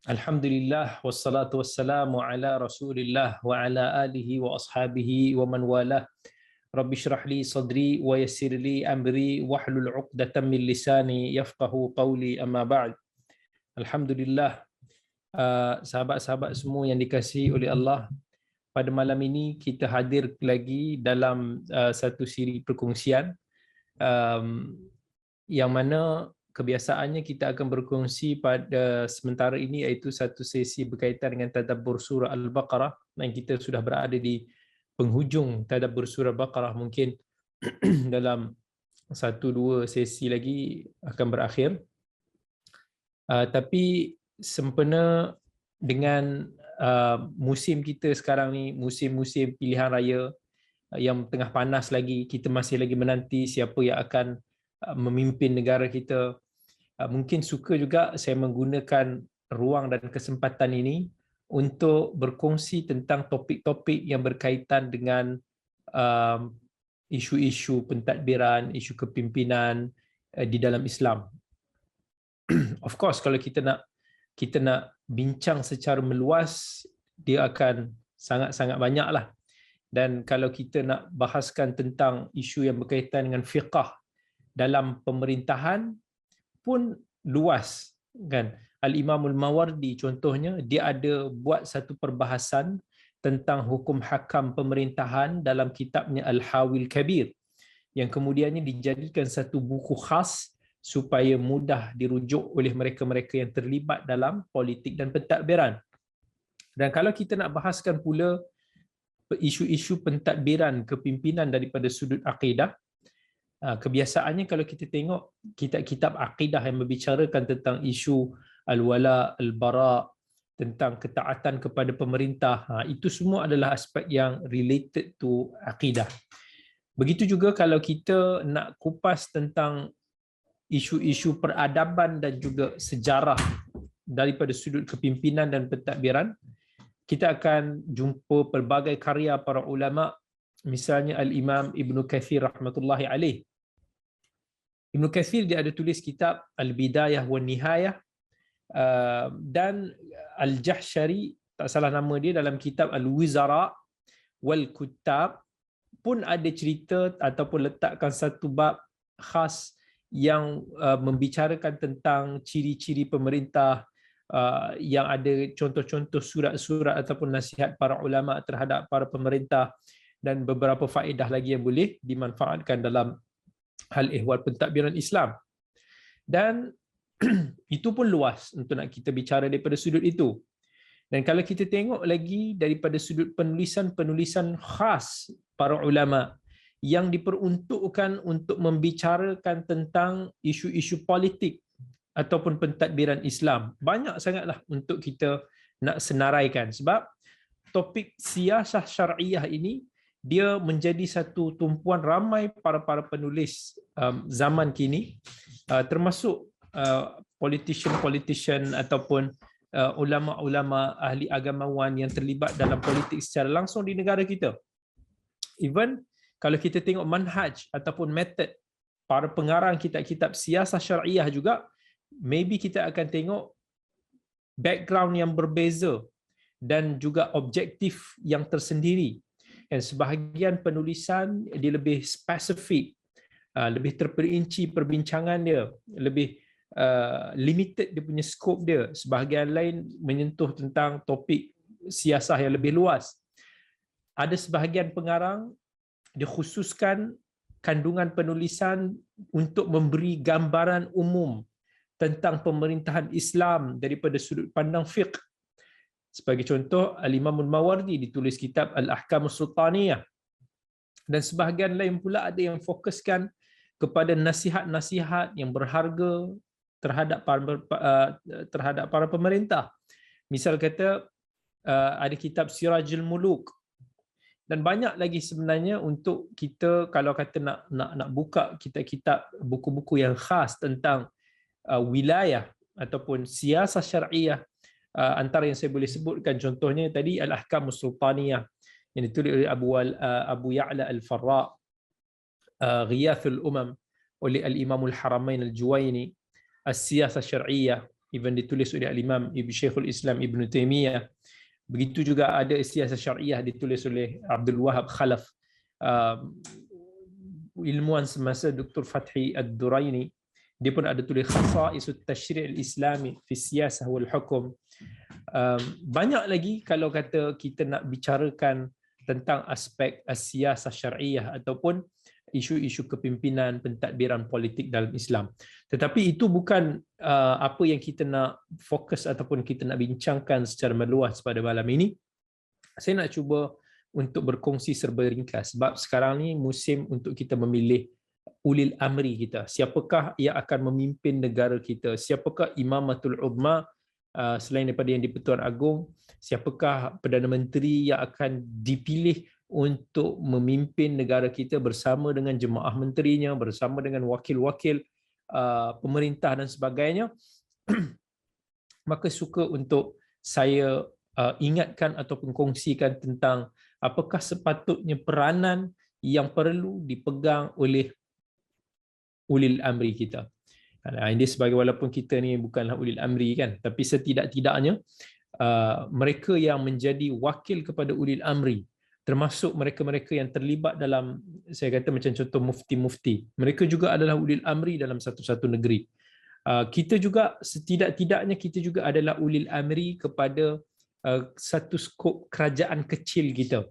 Alhamdulillah wassalatu wassalamu ala Rasulillah wa ala alihi wa ashabihi wa man walah. Rabbi shrah li sadri wa yassir li amri wahlul 'uqdatam min lisani yafqahu qawli, amma ba'd. Alhamdulillah, sahabat-sahabat semua yang dikasihi oleh Allah, pada malam ini kita hadir lagi dalam satu siri perkongsian yang mana kebiasaannya kita akan berkongsi pada sementara ini iaitu satu sesi berkaitan dengan tadabbur surah Al-Baqarah, dan kita sudah berada di penghujung tadabbur surah Al-Baqarah. Mungkin dalam 1-2 sesi lagi akan berakhir. Tapi sempena dengan musim kita sekarang ni, musim-musim pilihan raya yang tengah panas lagi, kita masih lagi menanti siapa yang akan memimpin negara kita. Mungkin suka juga saya menggunakan ruang dan kesempatan ini untuk berkongsi tentang topik-topik yang berkaitan dengan isu-isu pentadbiran, isu kepimpinan di dalam Islam. Of course, kalau kita nak bincang secara meluas, dia akan sangat-sangat banyak lah. Dan kalau kita nak bahaskan tentang isu yang berkaitan dengan fiqh dalam pemerintahan pun luas, kan. Al-Imamul Mawardi contohnya, dia ada buat satu perbahasan tentang hukum hakam pemerintahan dalam kitabnya Al-Hawil Kabir, yang kemudiannya dijadikan satu buku khas supaya mudah dirujuk oleh mereka-mereka yang terlibat dalam politik dan pentadbiran. Dan kalau kita nak bahaskan pula isu-isu pentadbiran kepimpinan daripada sudut akidah, kebiasaannya kalau kita tengok kitab-kitab akidah yang membicarakan tentang isu al-wala, al-bara, tentang ketaatan kepada pemerintah, itu semua adalah aspek yang related to akidah. Begitu juga kalau kita nak kupas tentang isu-isu peradaban dan juga sejarah daripada sudut kepimpinan dan pentadbiran, kita akan jumpa pelbagai karya para ulama. Misalnya Al-Imam Ibn Kathir rahmatullahi alaih. Ibn Kathir dia ada tulis kitab Al-Bidayah wa Nihayah, dan Al-Jahsyari, tak salah nama dia, dalam kitab Al-Wizara wal Kuttab pun ada cerita ataupun letakkan satu bab khas yang membicarakan tentang ciri-ciri pemerintah, yang ada contoh-contoh surat-surat ataupun nasihat para ulama terhadap para pemerintah, dan beberapa faedah lagi yang boleh dimanfaatkan dalam hal ehwal pentadbiran Islam. Dan itu pun luas untuk nak kita bicara daripada sudut itu. Dan kalau kita tengok lagi daripada sudut penulisan-penulisan khas para ulama yang diperuntukkan untuk membicarakan tentang isu-isu politik ataupun pentadbiran Islam, banyak sangatlah untuk kita nak senaraikan. Sebab topik siasah syariah ini, dia menjadi satu tumpuan ramai para penulis zaman kini, termasuk politician ataupun ulama-ulama ahli agamawan yang terlibat dalam politik secara langsung di negara kita. Even kalau kita tengok manhaj ataupun method para pengarang kitab-kitab siasah syariah juga, maybe kita akan tengok background yang berbeza dan juga objektif yang tersendiri. Dan sebahagian penulisan dia lebih spesifik, lebih terperinci perbincangan dia, lebih limited dia punya skop dia. Sebahagian lain menyentuh tentang topik siasah yang lebih luas. Ada sebahagian pengarang dikhususkan kandungan penulisan untuk memberi gambaran umum tentang pemerintahan Islam daripada sudut pandang fiqh. Sebagai contoh, Al-Imamul Mawardi ditulis kitab Al-Ahkamus Sultaniyah. Dan sebahagian lain pula ada yang fokuskan kepada nasihat-nasihat yang berharga terhadap para pemerintah. Misal kata, ada kitab Sirajul Muluk. Dan banyak lagi sebenarnya untuk kita kalau kata nak buka kitab-kitab, buku-buku yang khas tentang wilayah ataupun siasah syariah. Antara yang saya boleh sebutkan contohnya tadi Al-Ahkamus Sultaniyah yang ditulis oleh Abu Ya'la Al-Farra, Ghiyathul Umam oleh Al-Imamul Haramain Al-Juwaini, As-Siyasah Syar'iyyah even ditulis oleh Imam Syekhul Islam Ibn Taimiyah. Begitu juga ada Siasah Syariah ditulis oleh Abdul Wahab Khalaf. Ilmuwan semasa Dr. Fathi Ad-Duraini, dia pun ada tulis Khasa'isut Tashri' al-Islami fi Siyasah wal Hukum. Banyak lagi kalau kata kita nak bicarakan tentang aspek siyasah syariah ataupun isu-isu kepimpinan, pentadbiran politik dalam Islam. Tetapi itu bukan apa yang kita nak fokus ataupun kita nak bincangkan secara meluas pada malam ini. Saya nak cuba untuk berkongsi serba ringkas sebab sekarang ni musim untuk kita memilih ulil amri kita. Siapakah yang akan memimpin negara kita? Siapakah imamatul uzma selain daripada yang di-Pertuan Agong? Siapakah Perdana Menteri yang akan dipilih untuk memimpin negara kita bersama dengan jemaah menterinya, bersama dengan wakil-wakil pemerintah dan sebagainya? Maka suka untuk saya ingatkan ataupun kongsikan tentang apakah sepatutnya peranan yang perlu dipegang oleh ulil amri kita. Ini sebagai, walaupun kita ni bukanlah ulil amri kan, tapi setidak-tidaknya mereka yang menjadi wakil kepada ulil amri, termasuk mereka-mereka yang terlibat dalam, saya kata macam contoh mufti-mufti, mereka juga adalah ulil amri dalam satu-satu negeri. Kita juga setidak-tidaknya kita juga adalah ulil amri kepada satu skop kerajaan kecil kita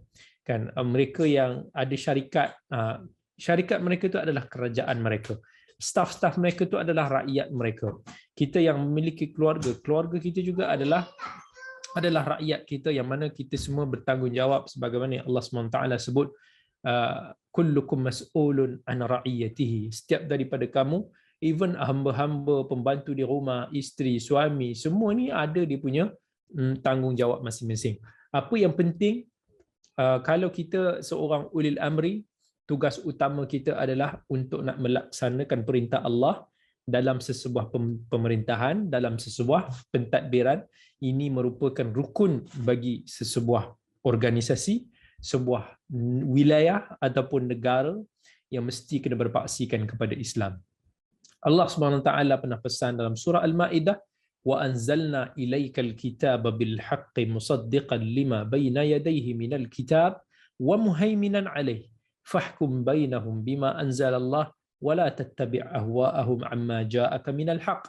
kan. Mereka yang ada syarikat, syarikat mereka itu adalah kerajaan mereka, staf-staf mereka itu adalah rakyat mereka. Kita yang memiliki keluarga, keluarga kita juga adalah rakyat kita, yang mana kita semua bertanggungjawab sebagaimana Allah SWT sebut, kullukum mas'ulun an ra'iyatihi. Setiap daripada kamu, even hamba-hamba, pembantu di rumah, isteri, suami, semua ni ada dia punya tanggungjawab masing-masing. Apa yang penting, kalau kita seorang ulil amri, tugas utama kita adalah untuk nak melaksanakan perintah Allah dalam sesebuah pemerintahan, dalam sesebuah pentadbiran. Ini merupakan rukun bagi sesebuah organisasi, sebuah wilayah ataupun negara yang mesti kena berpaksikan kepada Islam. Allah SWT pernah pesan dalam surah Al-Ma'idah, wa anzalna ilaikal kitaba bil haqqi musaddiqan lima baina yadayhi minal kitab wa muhaiminan alaih fahkum bainahum bima anzalallah wa la tattabi' ahwa'ahum amma ja'aka minal haqq.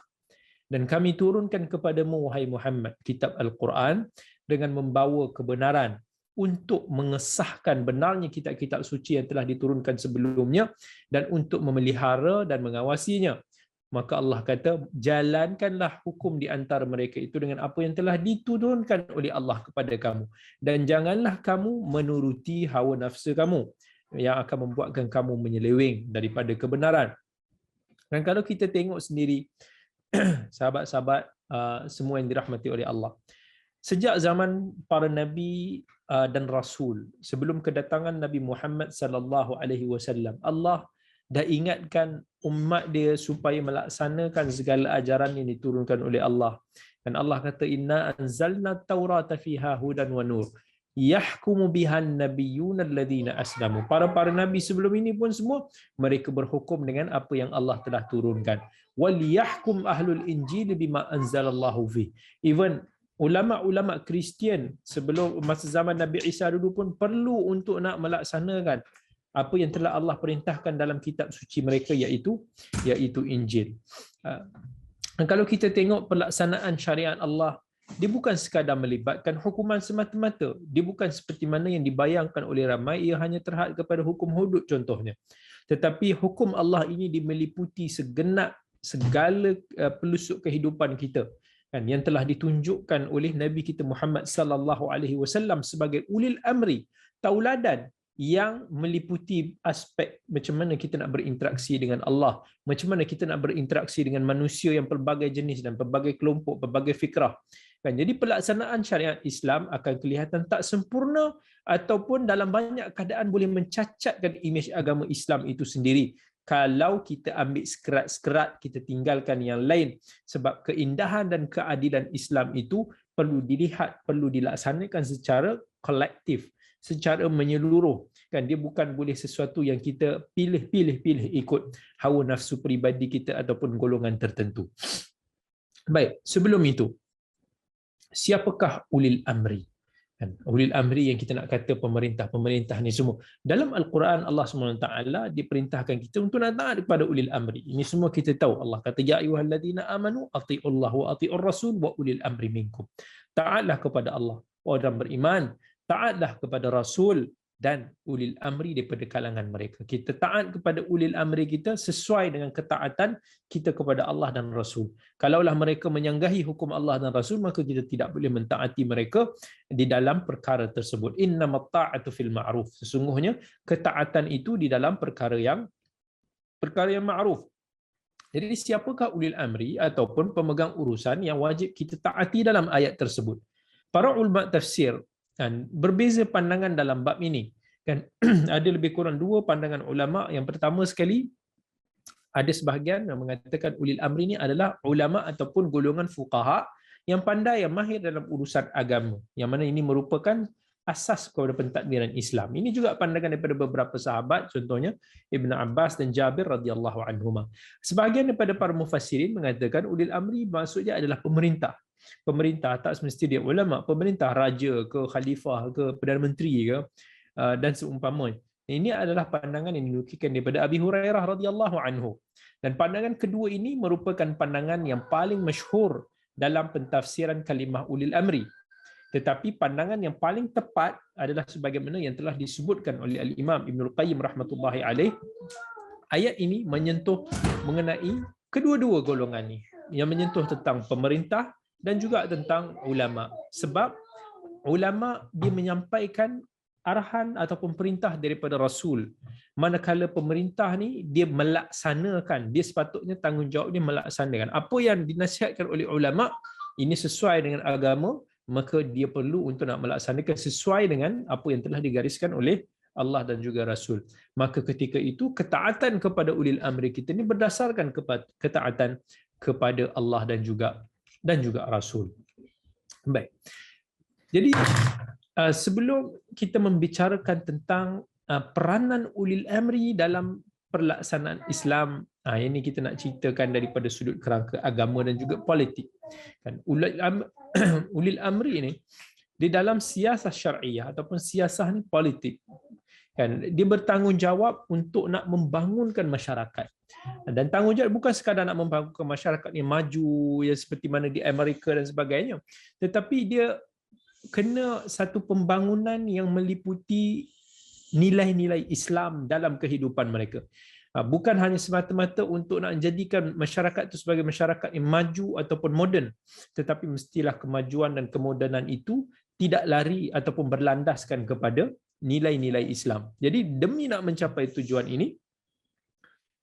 Dan kami turunkan kepadamu wahai Muhammad kitab Al-Quran dengan membawa kebenaran untuk mengesahkan benarnya kitab-kitab suci yang telah diturunkan sebelumnya dan untuk memelihara dan mengawasinya. Maka Allah kata, jalankanlah hukum di antara mereka itu dengan apa yang telah diturunkan oleh Allah kepada kamu. Dan janganlah kamu menuruti hawa nafsu kamu yang akan membuatkan kamu menyeleweng daripada kebenaran. Dan kalau kita tengok sendiri, sahabat-sahabat semua yang dirahmati oleh Allah, sejak zaman para nabi dan rasul, sebelum kedatangan Nabi Muhammad sallallahu alaihi wasallam, Allah dah ingatkan umat dia supaya melaksanakan segala ajaran yang diturunkan oleh Allah. Dan Allah kata, inna anzalna taurata fiha hudan wa nur yahkumu bihan nabiyyuna alladhina aslamu. Para nabi sebelum ini pun semua mereka berhukum dengan apa yang Allah telah turunkan. Wal yahkum ahlul injil bima anzalallahu fi. Even ulama-ulama Kristian sebelum masa zaman Nabi Isa dulu pun perlu untuk nak melaksanakan apa yang telah Allah perintahkan dalam kitab suci mereka, iaitu Injil. Dan kalau kita tengok pelaksanaan syariat Allah, dia bukan sekadar melibatkan hukuman semata-mata. Dia bukan seperti mana yang dibayangkan oleh ramai, ia hanya terhad kepada hukum hudud contohnya. Tetapi hukum Allah ini meliputi segenap segala pelusuk kehidupan kita, kan, yang telah ditunjukkan oleh Nabi kita Muhammad sallallahu alaihi wasallam sebagai ulil amri, tauladan yang meliputi aspek macam mana kita nak berinteraksi dengan Allah, macam mana kita nak berinteraksi dengan manusia yang pelbagai jenis dan pelbagai kelompok, pelbagai fikrah. Kan, jadi pelaksanaan syariat Islam akan kelihatan tak sempurna ataupun dalam banyak keadaan boleh mencacatkan imej agama Islam itu sendiri kalau kita ambil sekerat-sekerat, kita tinggalkan yang lain. Sebab keindahan dan keadilan Islam itu perlu dilihat, perlu dilaksanakan secara kolektif, secara menyeluruh. Kan, dia bukan boleh sesuatu yang kita pilih ikut hawa nafsu peribadi kita ataupun golongan tertentu. Baik, sebelum itu, siapakah ulil amri? Kan, ulil amri yang kita nak kata pemerintah ni semua. Dalam Al-Quran Allah SWT diperintahkan kita untuk nak taat kepada ulil amri. Ini semua kita tahu. Allah kata, ya ayyuhalladzina amanu atiiullah wa atiiur rasul wa ulil amri minkum. Taatlah kepada Allah, orang beriman, taatlah kepada Rasul dan ulil amri daripada kalangan mereka. Kita taat kepada ulil amri kita sesuai dengan ketaatan kita kepada Allah dan Rasul. Kalaulah mereka menyanggahi hukum Allah dan Rasul, maka kita tidak boleh mentaati mereka di dalam perkara tersebut. Innamat ta'atu fil ma'ruf. Sesungguhnya ketaatan itu di dalam perkara yang ma'ruf. Jadi siapakah ulil amri ataupun pemegang urusan yang wajib kita taati dalam ayat tersebut? Para ulama tafsir kan berbeza pandangan dalam bab ini. Kan ada lebih kurang dua pandangan ulama. Yang pertama sekali, ada sebahagian yang mengatakan ulil amri ini adalah ulama ataupun golongan fuqaha yang pandai, yang mahir dalam urusan agama, yang mana ini merupakan asas kepada pentadbiran Islam. Ini juga pandangan daripada beberapa sahabat, contohnya Ibn Abbas dan Jabir radhiyallahu anhuma. Sebahagian daripada para mufassirin mengatakan ulil amri maksudnya adalah pemerintah. Pemerintah tak semestinya dia ulama, pemerintah, raja ke, khalifah ke, perdana menteri ke, dan seumpamanya. Ini adalah pandangan yang dinukilkan daripada Abi Hurairah radhiyallahu anhu. Dan pandangan kedua ini merupakan pandangan yang paling masyhur dalam pentafsiran kalimah ulil amri. Tetapi pandangan yang paling tepat adalah sebagaimana yang telah disebutkan oleh Al-Imam Ibnul Qayyim rahmatullahi alaih. Ayat ini menyentuh mengenai kedua-dua golongan ini, yang menyentuh tentang pemerintah dan juga tentang ulama. Sebab ulama dia menyampaikan arahan ataupun perintah daripada Rasul. Manakala pemerintah ni dia melaksanakan, dia sepatutnya tanggungjawab dia melaksanakan. Apa yang dinasihatkan oleh ulama ini sesuai dengan agama, maka dia perlu untuk nak melaksanakan sesuai dengan apa yang telah digariskan oleh Allah dan juga Rasul. Maka ketika itu ketaatan kepada ulil amri kita ni berdasarkan ketaatan kepada Allah dan juga Rasul. Baik. Jadi sebelum kita membicarakan tentang peranan ulil amri dalam pelaksanaan Islam, ini kita nak ceritakan daripada sudut kerangka agama dan juga politik. Kan ulil amri ini di dalam siasah syar'iyah ataupun siasah ni politik, kan dia bertanggungjawab untuk nak membangunkan masyarakat. Dan tanggungjawab bukan sekadar nak membangunkan masyarakat yang maju ya seperti mana di Amerika dan sebagainya, tetapi dia kena satu pembangunan yang meliputi nilai-nilai Islam dalam kehidupan mereka. Bukan hanya semata-mata untuk nak menjadikan masyarakat itu sebagai masyarakat yang maju ataupun moden, tetapi mestilah kemajuan dan kemodenan itu tidak lari ataupun berlandaskan kepada nilai-nilai Islam. Jadi demi nak mencapai tujuan ini,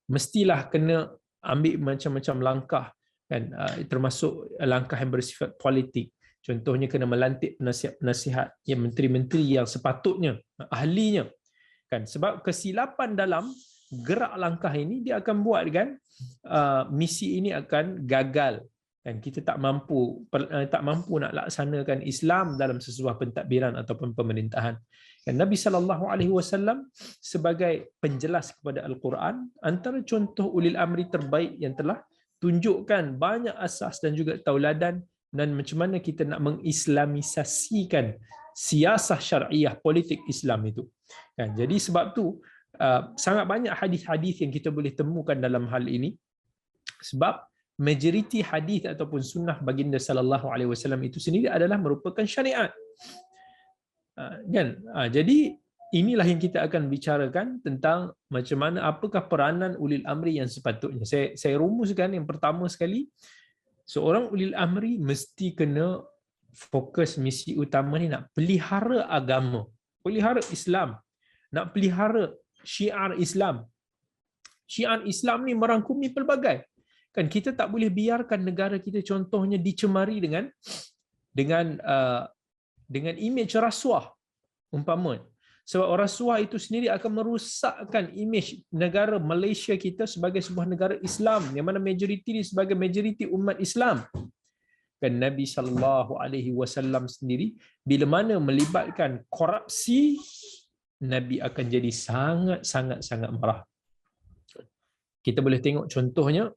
mestilah kena ambil macam-macam langkah, kan, termasuk langkah yang bersifat politik. Contohnya kena melantik penasihat yang menteri-menteri yang sepatutnya, ahlinya. Kan, sebab kesilapan dalam gerak langkah ini dia akan buat kan misi ini akan gagal. Dan kita tak mampu nak laksanakan Islam dalam sesuatu pentadbiran ataupun pemerintahan. Dan Nabi SAW sebagai penjelas kepada Al-Quran, antara contoh ulil amri terbaik yang telah tunjukkan banyak asas dan juga tauladan dan macam mana kita nak mengislamisasikan siasah syar'iyah politik Islam itu. Kan, jadi sebab tu sangat banyak hadis-hadis yang kita boleh temukan dalam hal ini, sebab majoriti hadis ataupun sunnah baginda sallallahu alaihi wasallam itu sendiri adalah merupakan syariat. Kan? Jadi inilah yang kita akan bicarakan tentang macam mana, apakah peranan ulil amri yang sepatutnya. Saya rumuskan yang pertama sekali, seorang ulil amri mesti kena fokus misi utama ni nak pelihara agama, pelihara Islam, nak pelihara syiar Islam. Syiar Islam ni merangkumi pelbagai. Kan kita tak boleh biarkan negara kita contohnya dicemari dengan imej rasuah umpama. Sebab rasuah itu sendiri akan merosakkan imej negara Malaysia kita sebagai sebuah negara Islam yang mana majoriti ni sebagai majoriti umat Islam. Kan Nabi SAW sendiri bila mana melibatkan korupsi, Nabi akan jadi sangat marah. Kita boleh tengok contohnya,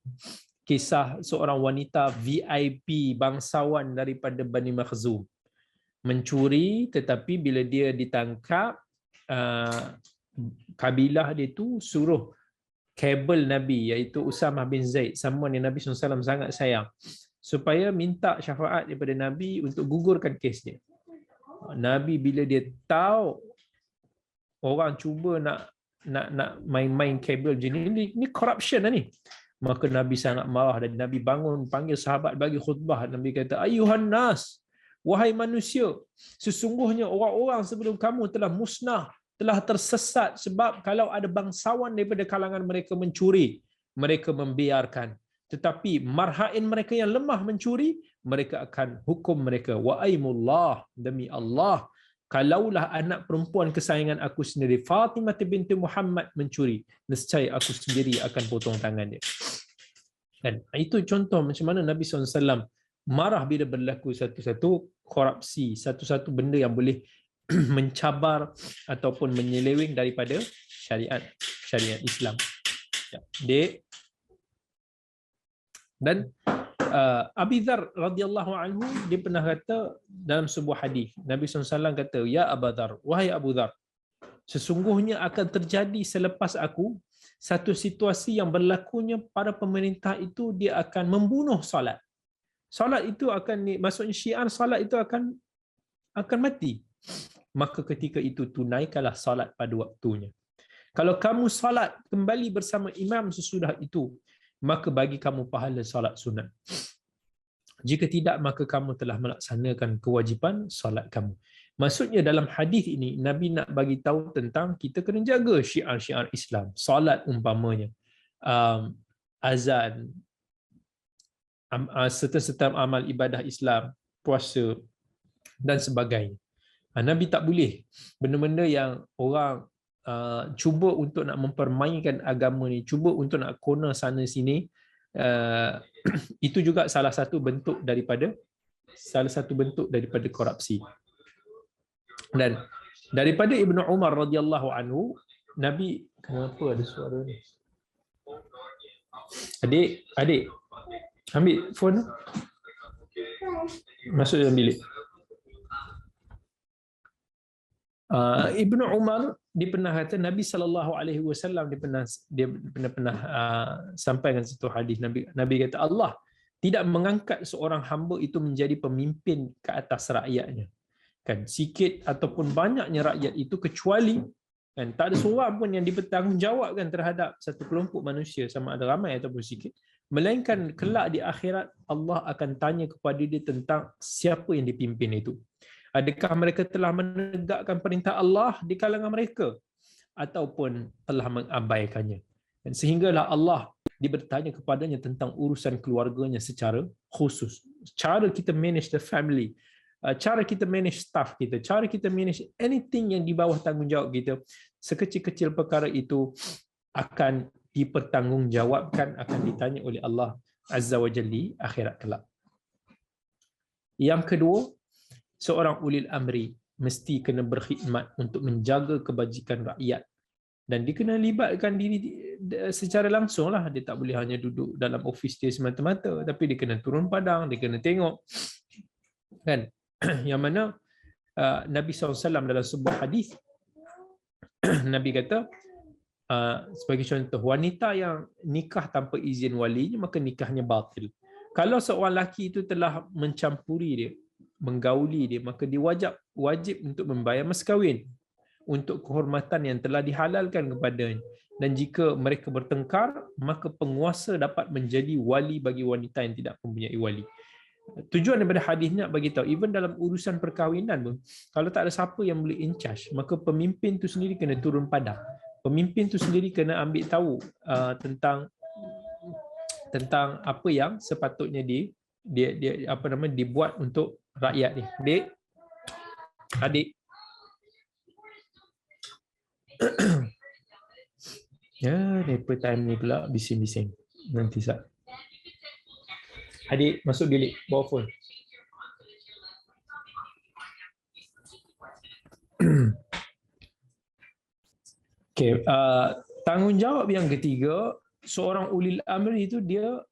kisah seorang wanita VIP bangsawan daripada Bani Makhzum mencuri, tetapi bila dia ditangkap, kabilah dia tu suruh kabel Nabi iaitu Usamah bin Zaid, someone yang Nabi SAW sangat sayang, supaya minta syafaat daripada Nabi untuk gugurkan kes dia. Nabi bila dia tahu orang cuba nak main-main kabel jenis ni corruption lah ni, maka Nabi sangat marah dan Nabi bangun panggil sahabat bagi khutbah. Nabi kata, ayuhan nas, wahai manusia, sesungguhnya orang-orang sebelum kamu telah musnah, telah tersesat, sebab kalau ada bangsawan daripada kalangan mereka mencuri, mereka membiarkan. Tetapi marhain mereka yang lemah mencuri, mereka akan hukum mereka. Wa aimullah, demi Allah, kalaulah anak perempuan kesayangan aku sendiri, Fatimah binti Muhammad mencuri, nescaya aku sendiri akan potong tangan dia. Dan itu contoh macam mana Nabi SAW marah bila berlaku satu-satu korupsi, satu-satu benda yang boleh mencabar ataupun menyeleweng daripada syariat Islam. Dek. Dan Abi Dzar radhiyallahu anhu, dia pernah kata dalam sebuah hadis, Nabi SAW kata, ya Abu Dzar, wahai Abu Dzar, sesungguhnya akan terjadi selepas aku satu situasi yang berlakunya para pemerintah itu dia akan membunuh solat. Solat itu akan, maksudnya syiar solat itu akan mati. Maka ketika itu tunaikanlah solat pada waktunya. Kalau kamu solat kembali bersama imam sesudah itu, maka bagi kamu pahala solat sunat. Jika tidak, maka kamu telah melaksanakan kewajipan solat kamu. Maksudnya dalam hadis ini Nabi nak bagi tahu tentang kita kena jaga syiar-syiar Islam. Solat umpamanya, azan, serta-serta amal ibadah Islam, puasa dan sebagainya. Nabi tak boleh benda-benda yang orang cuba untuk nak mempermainkan agama ni, cuba untuk nak corner sana sini. Itu juga salah satu bentuk daripada korupsi. Dan daripada Ibnu Umar radhiyallahu anhu, Nabi, kenapa ada suara ni? Adik, ambil phone, masuk dalam bilik. Ibnu Umar dia pernah kata, Nabi SAW dia pernah sampaikan satu hadis. Nabi kata, Allah tidak mengangkat seorang hamba itu menjadi pemimpin ke atas rakyatnya, kan, sikit ataupun banyaknya rakyat itu, kecuali kan tak ada seorang pun yang dipertanggungjawabkan terhadap satu kelompok manusia, sama ada ramai ataupun sikit, melainkan kelak di akhirat Allah akan tanya kepada dia tentang siapa yang dipimpin itu. Adakah mereka telah menegakkan perintah Allah di kalangan mereka ataupun telah mengabaikannya? Dan sehinggalah Allah bertanya kepadanya tentang urusan keluarganya secara khusus. Cara kita manage the family, cara kita manage staff kita, cara kita manage anything yang di bawah tanggungjawab kita, sekecil-kecil perkara itu akan dipertanggungjawabkan, akan ditanya oleh Allah Azza wa Jalla akhirat kelak. Yang kedua, seorang ulil amri mesti kena berkhidmat untuk menjaga kebajikan rakyat, dan dia kena libatkan diri secara langsung lah. Dia tak boleh hanya duduk dalam ofis dia semata-mata, tapi dia kena turun padang, dia kena tengok, kan. Yang mana Nabi SAW dalam sebuah hadis Nabi kata, sebagai contoh, wanita yang nikah tanpa izin walinya, maka nikahnya batil. Kalau seorang lelaki itu telah mencampuri dia, menggauli dia, maka dia wajib untuk membayar mas kahwin untuk kehormatan yang telah dihalalkan kepadanya. Dan jika mereka bertengkar, maka penguasa dapat menjadi wali bagi wanita yang tidak mempunyai wali. Tujuan daripada hadis nak bagi tahu, even dalam urusan perkahwinan pun, kalau tak ada siapa yang boleh in charge, maka pemimpin tu sendiri kena turun padang. Pemimpin tu sendiri kena ambil tahu tentang apa yang sepatutnya dia dibuat untuk rakyat ni. Adik. Ya, depa time ni pula bising-bising. Nanti sat. Adik masuk bilik, bawa phone. Okey, tanggungjawab yang ketiga, seorang ulil amri itu dia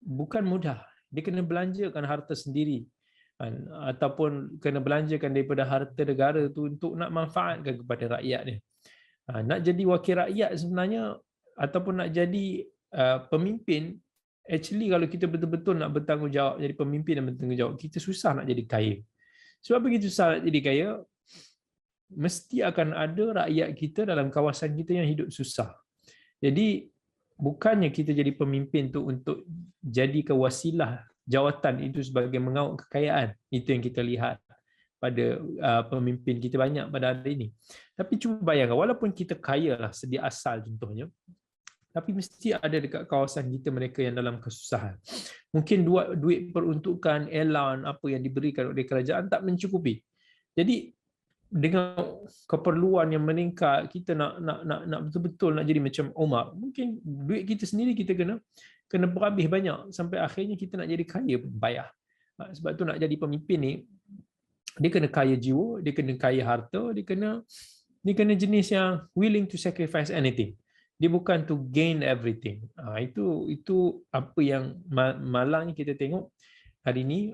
bukan mudah. Dia kena belanjakan harta sendiri, kan? Ataupun kena belanjakan daripada harta negara tu untuk nak manfaatkan kepada rakyat dia. Nak jadi wakil rakyat sebenarnya, ataupun nak jadi pemimpin, actually kalau kita betul-betul nak bertanggungjawab jadi pemimpin dan bertanggungjawab, kita susah nak jadi kaya. Sebab begitu susah nak jadi kaya, mesti akan ada rakyat kita dalam kawasan kita yang hidup susah. Jadi bukannya kita jadi pemimpin tu untuk jadi wasilah jawatan itu sebagai mengawal kekayaan. Itu yang kita lihat pada pemimpin kita banyak pada hari ini. Tapi cuba bayangkan, walaupun kita kaya lah sedia asal contohnya, tapi mesti ada dekat kawasan kita mereka yang dalam kesusahan. Mungkin duit peruntukan, allowance apa yang diberikan oleh kerajaan tak mencukupi. Jadi dengan keperluan yang meningkat, kita nak betul-betul nak jadi macam Umar. Mungkin duit kita sendiri kita kena berhabis banyak sampai akhirnya kita nak jadi kaya pun payah. Sebab tu nak jadi pemimpin ni, dia kena kaya jiwa, dia kena kaya harta, dia kena jenis yang willing to sacrifice anything. Dia bukan to gain everything. Itu apa yang malangnya kita tengok hari ni,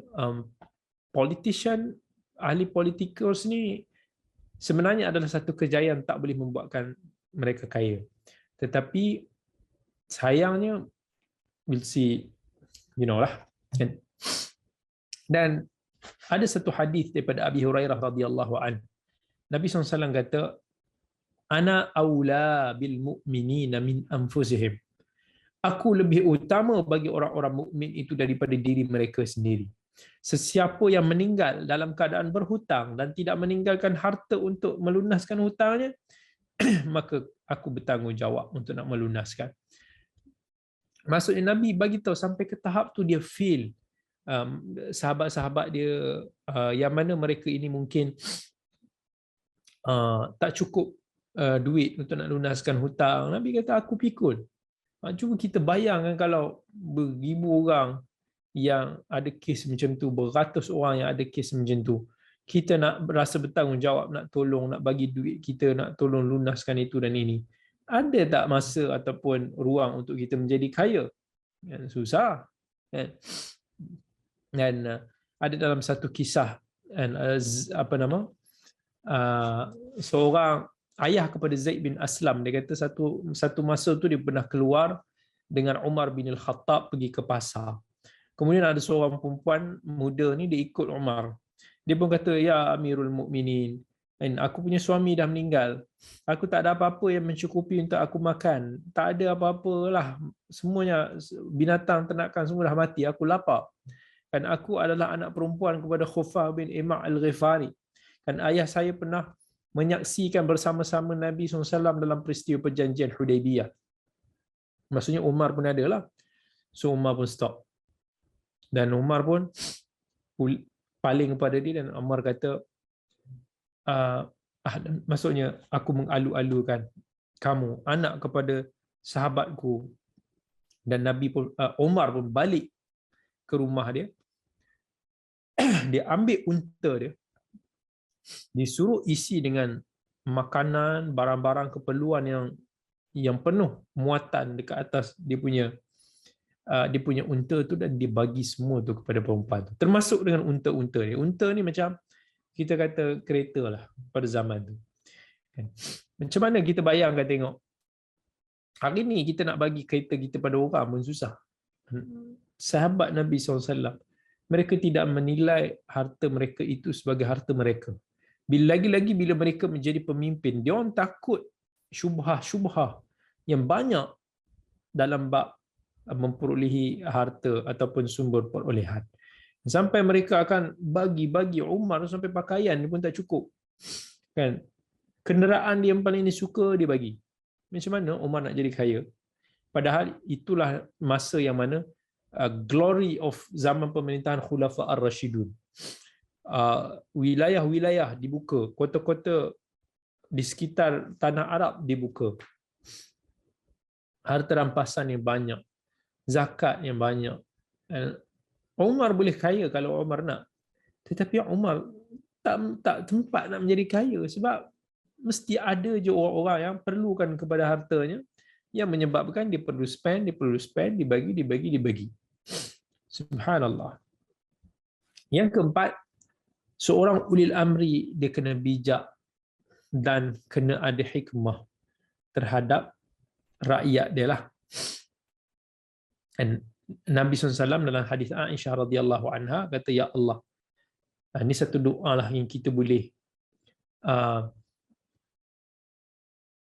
politician, ahli politikers ni sebenarnya adalah satu kejayaan tak boleh membuatkan mereka kaya. Tetapi sayangnya, we'll see, lah. Dan ada satu hadis daripada Abi Hurairah radhiyallahu an. Nabi SAW kata, "Ana aula bil mu'minina min anfusihim." Aku lebih utama bagi orang-orang mukmin itu daripada diri mereka sendiri. Sesiapa yang meninggal dalam keadaan berhutang dan tidak meninggalkan harta untuk melunaskan hutangnya, maka aku bertanggungjawab untuk nak melunaskan. Maksudnya Nabi bagi tahu sampai ke tahap tu dia feel sahabat-sahabat dia yang mana mereka ini mungkin tak cukup duit untuk nak lunaskan hutang. Nabi kata aku pikul. Cuba kita bayangkan kalau beribu orang yang ada kes macam tu, beratus orang yang ada kes macam tu, kita nak rasa bertanggungjawab, nak tolong, nak bagi duit kita, nak tolong lunaskan itu dan ini. Ada tak masa ataupun ruang untuk kita menjadi kaya? Susah. Dan ada dalam satu kisah, seorang ayah kepada Zaid bin Aslam, dia kata satu masa tu dia pernah keluar dengan Umar bin Al-Khattab pergi ke pasar. Kemudian ada seorang perempuan muda ni, dia ikut Umar. Dia pun kata, "Ya Amirul Mukminin, aku punya suami dah meninggal. Aku tak ada apa-apa yang mencukupi untuk aku makan. Tak ada apa-apalah. Semuanya binatang ternakan semua dah mati. Aku lapar. Dan aku adalah anak perempuan kepada Khufah bin Ima' Al-Ghifari. Dan ayah saya pernah menyaksikan bersama-sama Nabi SAW dalam peristiwa perjanjian Hudaibiyah." Maksudnya Umar pun ada lah. So Umar pun stop. Dan Umar pun paling kepada dia, dan Umar kata, maksudnya aku mengalu-alukan kamu, anak kepada sahabatku. Dan Nabi pun, Umar pun balik ke rumah dia. Dia ambil unta dia, disuruh isi dengan makanan, barang-barang keperluan yang penuh muatan dekat atas dia punya unta tu, dan dia bagi semua tu kepada perempuan tu, termasuk dengan unta-unta ni. Unta ni macam kita kata kereta lah pada zaman tu. Macam mana kita bayangkan tengok, hari ni kita nak bagi kereta kita pada orang pun susah. Sahabat Nabi SAW, mereka tidak menilai harta mereka itu sebagai harta mereka. Lagi-lagi bila mereka menjadi pemimpin, dia orang takut syubhah-syubhah yang banyak dalam bab memperolehi harta ataupun sumber perolehan. Sampai mereka akan bagi Umar sampai pakaian dia pun tak cukup. Kan? Kenderaan dia yang paling dia suka dia bagi. Macam mana Umar nak jadi kaya? Padahal itulah masa yang mana glory of zaman pemerintahan Khulafa Ar-Rashidun. Wilayah-wilayah dibuka, kota-kota di sekitar tanah Arab dibuka. Harta rampasan yang banyak, zakat yang banyak. Umar boleh kaya kalau Umar nak. Tetapi Umar tak tempat nak menjadi kaya, sebab mesti ada je orang-orang yang perlukan kepada hartanya, yang menyebabkan dia perlu spend, dibagi. Subhanallah. Yang keempat, seorang ulil amri dia kena bijak dan kena ada hikmah terhadap rakyat dia lah. Dan Nabi SAW dalam hadis Aisyah radhiyallahu anha kata, ya Allah, ini satu doa lah yang kita boleh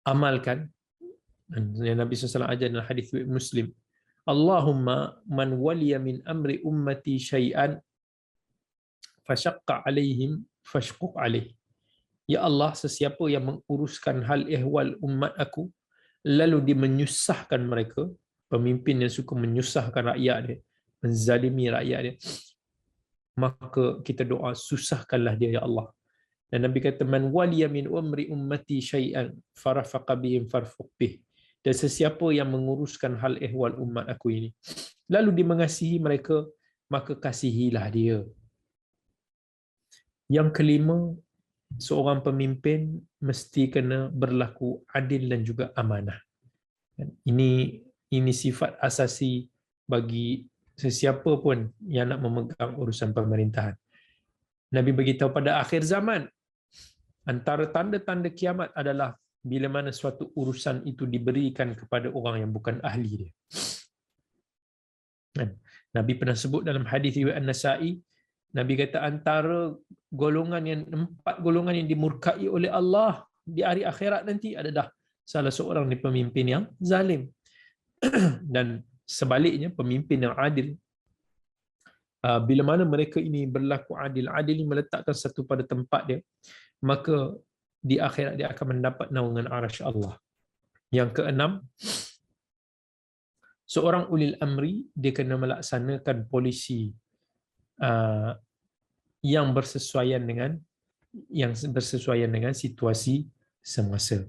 amalkan. Yang Nabi SAW ajar dalam hadis Muslim, Allahumma man waliya min amri ummati syai'an fashaqqa alaihim fashquq alaih. Ya Allah, sesiapa yang menguruskan hal ehwal umat aku, lalu dia menyusahkan mereka, pemimpin yang suka menyusahkan rakyat dia, menzalimi rakyat dia, maka kita doa, susahkanlah dia ya Allah. Dan Nabi kata, man waliya min umri ummati syai'an farafaqa bihim farfuq bih. Dan sesiapa yang menguruskan hal ehwal umat aku ini, lalu dia mengasihi mereka, maka kasihilah dia. Yang kelima, seorang pemimpin mesti kena berlaku adil dan juga amanah. Ini sifat asasi bagi sesiapa pun yang nak memegang urusan pemerintahan. Nabi beritahu pada akhir zaman, antara tanda-tanda kiamat adalah bila mana suatu urusan itu diberikan kepada orang yang bukan ahli dia. Nabi pernah sebut dalam hadis riwayat An-Nasa'i, Nabi kata antara empat golongan yang dimurkai oleh Allah di hari akhirat nanti adalah salah seorang ni pemimpin yang zalim. Dan sebaliknya pemimpin yang adil, bila mana mereka ini berlaku adil ini meletakkan satu pada tempat dia, maka di akhirat dia akan mendapat naungan arasy Allah. Yang keenam, seorang ulil amri dia kena melaksanakan polisi yang bersesuaian dengan situasi semasa.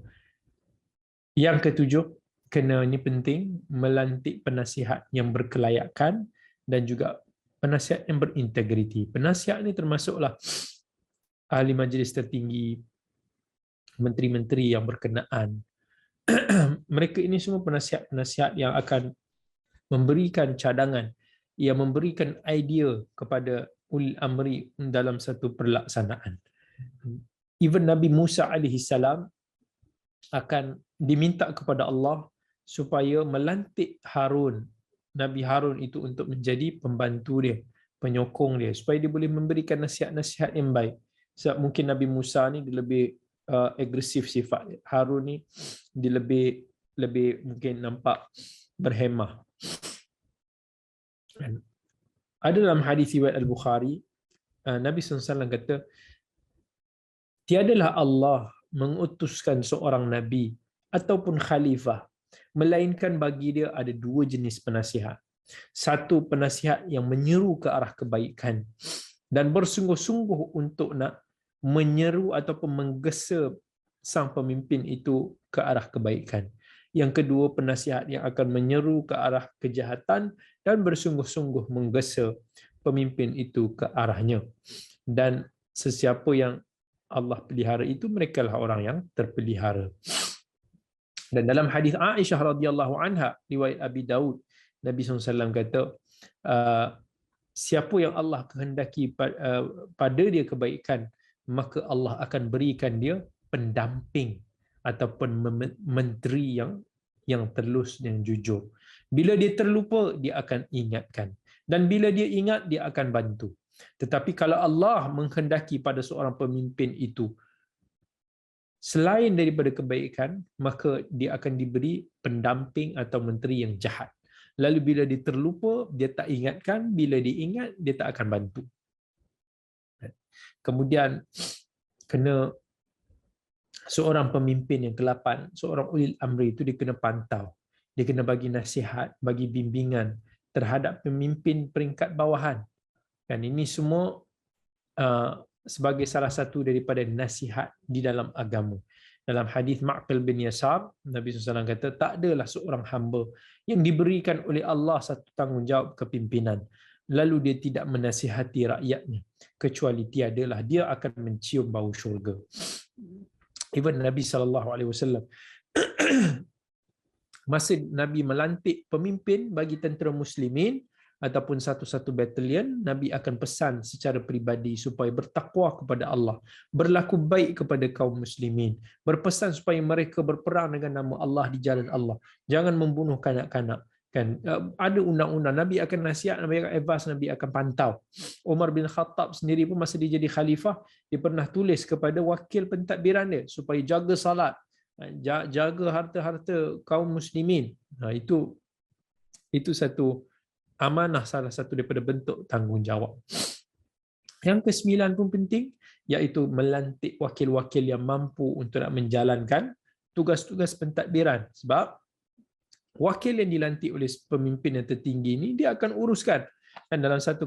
Yang ketujuh, ini penting, melantik penasihat yang berkelayakan dan juga penasihat yang berintegriti. Penasihat ni termasuklah ahli majlis tertinggi, menteri-menteri yang berkenaan. Mereka ini semua penasihat-penasihat yang akan memberikan cadangan, yang memberikan idea kepada ulil amri dalam satu perlaksanaan. Even Nabi Musa alaihi salam akan diminta kepada Allah supaya melantik Nabi Harun itu untuk menjadi pembantu dia, penyokong dia, supaya dia boleh memberikan nasihat-nasihat yang baik. Sebab mungkin Nabi Musa ni dia lebih agresif sifat, Harun ni dia lebih mungkin nampak berhemah. Ada dalam hadis riwayat Al-Bukhari, Nabi SAW kata, tiadalah Allah mengutuskan seorang Nabi ataupun khalifah, melainkan bagi dia ada dua jenis penasihat. Satu, penasihat yang menyeru ke arah kebaikan dan bersungguh-sungguh untuk nak menyeru ataupun menggesa sang pemimpin itu ke arah kebaikan. Yang kedua, penasihat yang akan menyeru ke arah kejahatan dan bersungguh-sungguh menggesa pemimpin itu ke arahnya. Dan sesiapa yang Allah pelihara itu, mereka lah orang yang terpelihara. Dan dalam hadis Aisyah radhiyallahu anha riwayat Abi Daud, Nabi SAW kata, siapa yang Allah kehendaki pada dia kebaikan, maka Allah akan berikan dia pendamping ataupun menteri yang telus dan jujur. Bila dia terlupa, dia akan ingatkan, dan bila dia ingat, dia akan bantu. Tetapi kalau Allah menghendaki pada seorang pemimpin itu selain daripada kebaikan, maka dia akan diberi pendamping atau menteri yang jahat. Lalu bila dia terlupa, dia tak ingatkan, bila dia ingat, dia tak akan bantu. Kemudian seorang pemimpin yang ke-8, seorang ulil amri itu dia kena pantau. Dia kena bagi nasihat, bagi bimbingan terhadap pemimpin peringkat bawahan. Dan ini semua sebagai salah satu daripada nasihat di dalam agama. Dalam hadis Ma'qil bin Yasar, Nabi SAW kata, tak adalah seorang hamba yang diberikan oleh Allah satu tanggungjawab kepimpinan, lalu dia tidak menasihati rakyatnya, kecuali tiadalah dia akan mencium bau syurga. Even Nabi SAW, masa Nabi melantik pemimpin bagi tentera muslimin, ataupun satu-satu batalion, Nabi akan pesan secara peribadi supaya bertakwa kepada Allah, berlaku baik kepada kaum muslimin, berpesan supaya mereka berperang dengan nama Allah di jalan Allah, jangan membunuh kanak-kanak. Kan ada undang-undang, Nabi akan nasihat, Nabi akan advise, Nabi akan pantau. Umar bin Khattab sendiri pun masa dia jadi khalifah, dia pernah tulis kepada wakil pentadbiran dia supaya jaga salat, jaga harta-harta kaum muslimin. Itu satu amanah, salah satu daripada bentuk tanggungjawab. Yang ke-9 pun penting, iaitu melantik wakil-wakil yang mampu untuk nak menjalankan tugas-tugas pentadbiran. Sebab wakil yang dilantik oleh pemimpin yang tertinggi ini, dia akan uruskan. Dan dalam satu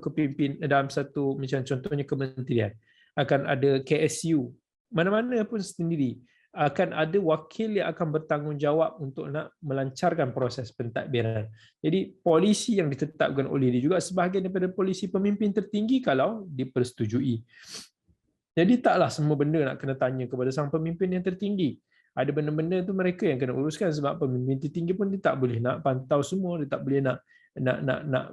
dalam satu macam contohnya kementerian, akan ada KSU, mana-mana pun sendiri, akan ada wakil yang akan bertanggungjawab untuk nak melancarkan proses pentadbiran. Jadi polisi yang ditetapkan oleh dia juga sebahagian daripada polisi pemimpin tertinggi kalau dipersetujui. Jadi taklah semua benda nak kena tanya kepada sang pemimpin yang tertinggi. Ada benda-benda tu mereka yang kena uruskan, sebab pemimpin tertinggi pun dia tak boleh nak pantau semua, dia tak boleh nak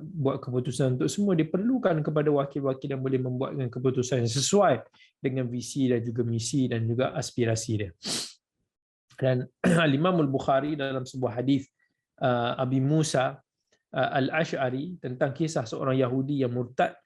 buat keputusan untuk semua. Diperlukan kepada wakil-wakil yang boleh membuatkan keputusan yang sesuai dengan visi dan juga misi dan juga aspirasi dia. Dan Imam Al-Bukhari dalam sebuah hadis Abi Musa Al-Ash'ari tentang kisah seorang Yahudi yang murtad,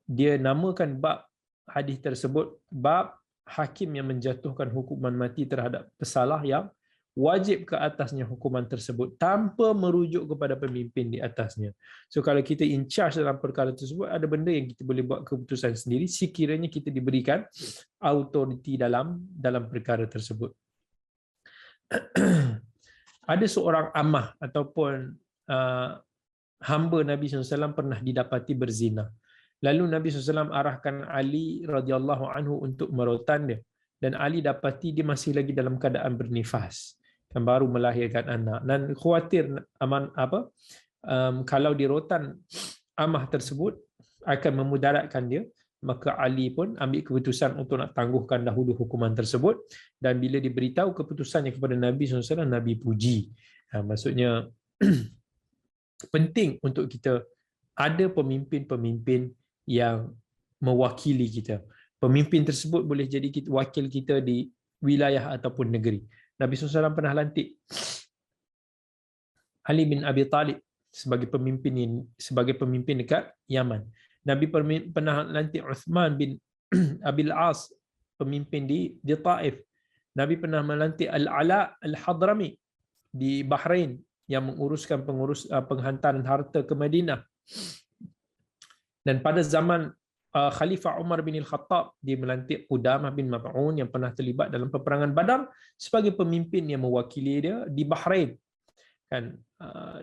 dia namakan bab hadis tersebut bab hakim yang menjatuhkan hukuman mati terhadap pesalah yang wajib ke atasnya hukuman tersebut tanpa merujuk kepada pemimpin di atasnya. So kalau kita in charge dalam perkara tersebut, ada benda yang kita boleh buat keputusan sendiri sekiranya kita diberikan autoriti dalam perkara tersebut. Ada seorang amah ataupun hamba Nabi SAW pernah didapati berzina. Lalu Nabi SAW arahkan Ali radhiyallahu anhu untuk merotan dia, dan Ali dapati dia masih lagi dalam keadaan bernifas, kan baru melahirkan anak, dan khawatir kalau dirotan amah tersebut akan memudaratkan dia, maka Ali pun ambil keputusan untuk nak tangguhkan dahulu hukuman tersebut. Dan bila diberitahu keputusannya kepada Nabi SAW, Nabi puji. Maksudnya penting untuk kita ada pemimpin-pemimpin yang mewakili kita. Pemimpin tersebut boleh jadi wakil kita di wilayah ataupun negeri. Nabi SAW pernah lantik Ali bin Abi Talib sebagai pemimpin dekat Yaman. Nabi pernah lantik Uthman bin Abil As pemimpin di Taif. Nabi pernah melantik Al-Ala Al-Hadrami di Bahrain yang menguruskan penghantaran harta ke Madinah. Dan pada zaman Khalifah Umar bin Al-Khattab, dia melantik Qudamah bin Maf'un yang pernah terlibat dalam peperangan Badar sebagai pemimpin yang mewakili dia di Bahrain. Kan?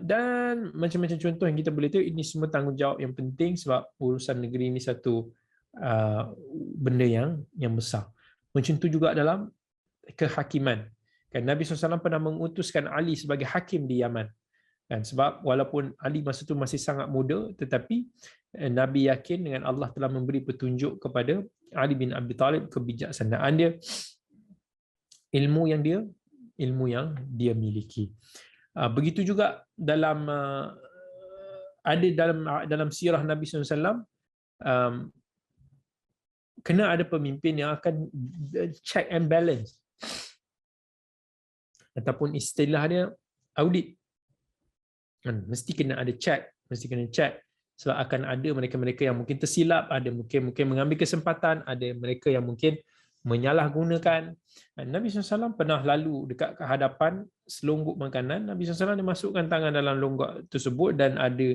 Dan macam-macam contoh yang kita boleh tengok, ini semua tanggungjawab yang penting sebab urusan negeri ini satu benda yang besar. Macam tu juga dalam kehakiman. Kan Nabi SAW pernah mengutuskan Ali sebagai hakim di Yaman. Kan, sebab walaupun Ali masa itu masih sangat muda, tetapi Nabi yakin dengan Allah telah memberi petunjuk kepada Ali bin Abi Talib, kebijaksanaan dia, ilmu yang dia miliki. Begitu juga dalam sirah Nabi SAW, kena ada pemimpin yang akan check and balance, ataupun istilahnya audit. Mesti kena ada check, sebab akan ada mereka-mereka yang mungkin tersilap, ada mungkin mengambil kesempatan, ada mereka yang mungkin menyalahgunakan. Nabi SAW pernah lalu dekat hadapan selongguk makanan, Nabi SAW dia masukkan tangan dalam longgok tersebut dan ada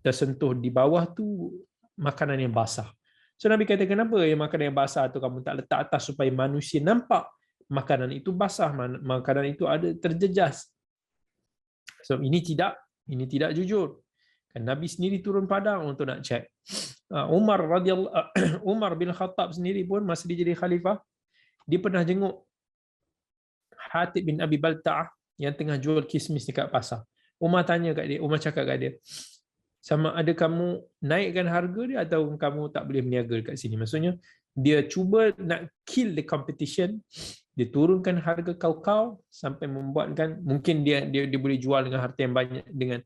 tersentuh di bawah tu makanan yang basah. So Nabi kata, kenapa makanan yang basah tu kamu tak letak atas supaya manusia nampak makanan itu basah, makanan itu ada terjejas. So ini tidak jujur. Kan Nabi sendiri turun padang untuk nak cek. Umar bin Khattab sendiri pun masa dia jadi khalifah, dia pernah jenguk Hatib bin Abi Balta'ah yang tengah jual kismis dekat pasar. Umar cakap kat dia, sama ada kamu naikkan harga dia atau kamu tak boleh berniaga dekat sini. Maksudnya dia cuba nak kill the competition, dia turunkan harga kaukau sampai membuatkan mungkin dia boleh jual dengan harta yang banyak, dengan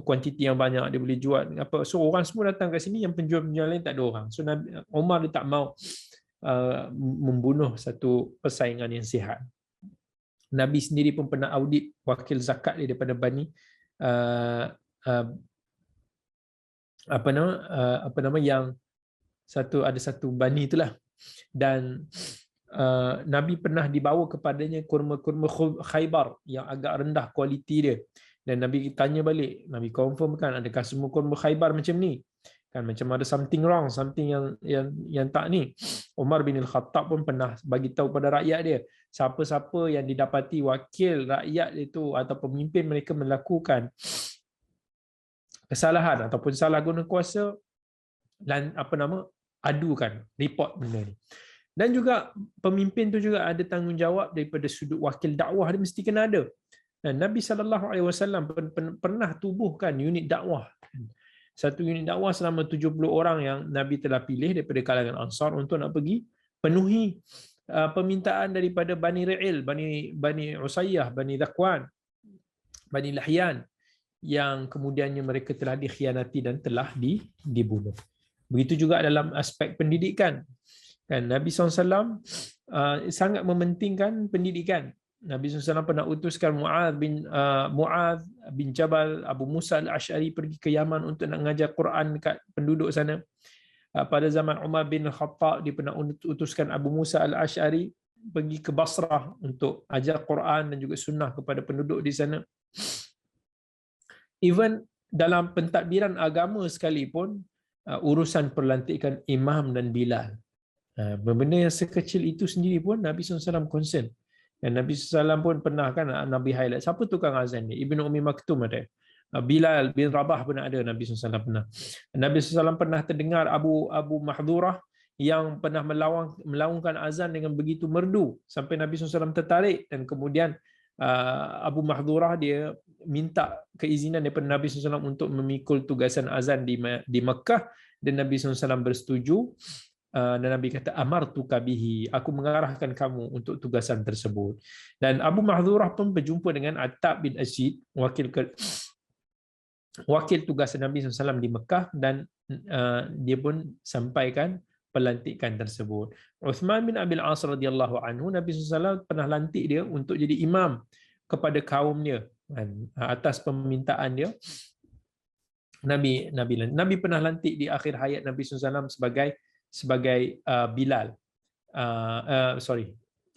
kuantiti yang banyak, dia boleh jual apa, so orang semua datang kat sini, yang penjual-penjual lain tak ada orang. So Umar dia tak mau membunuh satu persaingan yang sihat. Nabi sendiri pun pernah audit wakil zakat dia daripada Bani apa nama yang ada satu Bani itulah, dan Nabi pernah dibawa kepadanya kurma-kurma Khaybar yang agak rendah kualiti dia, dan Nabi tanya balik, Nabi confirm kan, adakah semua kurma Khaybar macam ni kan, macam ada something wrong, something yang tak ni. Umar bin Al-Khattab pun pernah bagi tahu pada rakyat dia, siapa-siapa yang didapati wakil rakyat itu atau pemimpin mereka melakukan kesalahan ataupun salah guna kuasa, dan adukan, report benda ni. Dan juga pemimpin tu juga ada tanggungjawab daripada sudut wakil dakwah, dia mesti kena ada. Dan Nabi SAW pernah tubuhkan unit dakwah. Satu unit dakwah selama 70 orang yang Nabi telah pilih daripada kalangan Ansar untuk nak pergi penuhi permintaan daripada Bani Ra'il, Bani Usayyah, Bani Dhaqwan, Bani Lahyan, yang kemudiannya mereka telah dikhianati dan telah dibunuh. Begitu juga dalam aspek pendidikan. Kan Nabi SAW sangat mementingkan pendidikan. Nabi SAW pernah utuskan Mu'adh bin Jabal, Abu Musa al-Ash'ari pergi ke Yaman untuk nak mengajar Quran dekat penduduk sana. Pada zaman Umar bin Khattab, dia pernah utuskan Abu Musa al-Ash'ari pergi ke Basrah untuk ajar Quran dan juga sunnah kepada penduduk di sana. Even dalam pentadbiran agama sekalipun, urusan perlantikan imam dan Bilal, benda yang sekecil itu sendiri pun Nabi SAW concern. Dan Nabi SAW pun pernah kan Nabi highlight, siapa tukang azan ni? Ibnu Ummi Maktum ada, Bilal bin Rabah pun ada, Nabi SAW pernah. Nabi SAW pernah terdengar Abu Mahdhurah yang pernah melaungkan azan dengan begitu merdu sampai Nabi SAW tertarik, dan kemudian Abu Mahdhurah dia minta keizinan daripada Nabi SAW untuk memikul tugasan azan di Mekah, dan Nabi SAW bersetuju. Dan Nabi kata, amartuka bihi, aku mengarahkan kamu untuk tugasan tersebut. Dan Abu Mahdhurah pun berjumpa dengan Attab bin Asyid, wakil tugasan Nabi SAW di Mekah, dan dia pun sampaikan pelantikan tersebut. Uthman bin Abil As radhiyallahu anhu, Nabi SAW pernah lantik dia untuk jadi imam kepada kaum dia, atas permintaan dia. Nabi pernah lantik di akhir hayat Nabi SAW sebagai Bilal.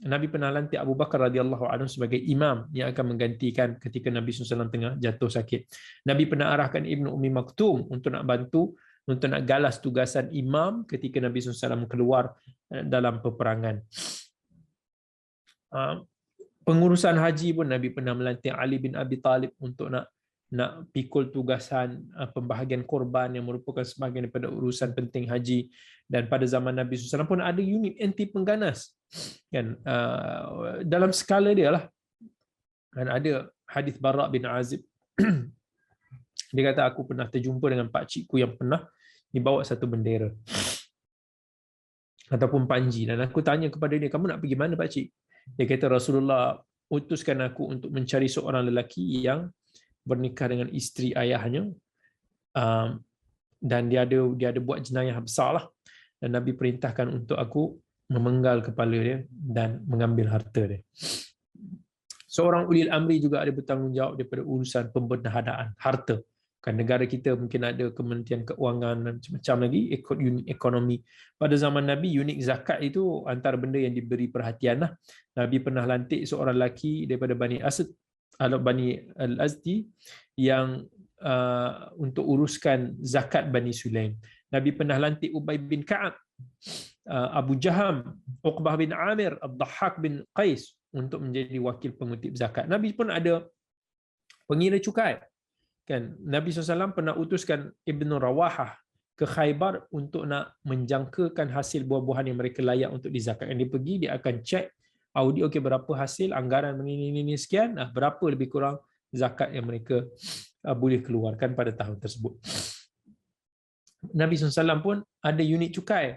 Nabi pernah lantik Abu Bakar radhiyallahu anhu sebagai imam yang akan menggantikan ketika Nabi SAW tengah jatuh sakit. Nabi pernah arahkan Ibnu Ummi Maktum untuk nak bantu, untuk nak galas tugasan imam ketika Nabi SAW keluar dalam peperangan. Pengurusan haji pun Nabi pernah melantik Ali bin Abi Talib untuk nak pikul tugasan pembahagian korban yang merupakan sebahagian daripada urusan penting haji. Dan pada zaman Nabi SAW pun ada unit anti pengganas, kan, dalam skala dia lah. Dan ada hadis Bara' bin Azib, dia kata, aku pernah terjumpa dengan pakcikku yang pernah dibawa satu bendera ataupun panji, dan aku tanya kepada dia, kamu nak pergi mana pakcik? Dia kata, Rasulullah utuskan aku untuk mencari seorang lelaki yang bernikah dengan isteri ayahnya, dan dia ada buat jenayah besar lah, dan Nabi perintahkan untuk aku memenggal kepala dia dan mengambil harta dia. Seorang ulil amri juga ada bertanggungjawab daripada urusan pembendaharaan harta. Kan negara kita mungkin ada Kementerian Keuangan dan macam-macam lagi, unit ekonomi. Pada zaman Nabi, unit zakat itu antara benda yang diberi perhatian lah. Nabi pernah lantik seorang lelaki daripada Bani Asad, Bani Al-Azdi, yang untuk uruskan zakat Bani Sulaim. Nabi pernah lantik Ubay bin Ka'ab, Abu Jaham, Uqbah bin Amir, Ad-Dhahhak bin Qais untuk menjadi wakil pengutip zakat. Nabi pun ada pengira cukai. Kan, Nabi SAW pernah utuskan Ibn Rawahah ke Khaybar untuk nak menjangkakan hasil buah-buahan yang mereka layak untuk dizakatkan. Dia pergi, dia akan cek audit, okey, berapa hasil, anggaran ini sekian, berapa lebih kurang zakat yang mereka boleh keluarkan pada tahun tersebut. Nabi SAW pun ada unit cukai.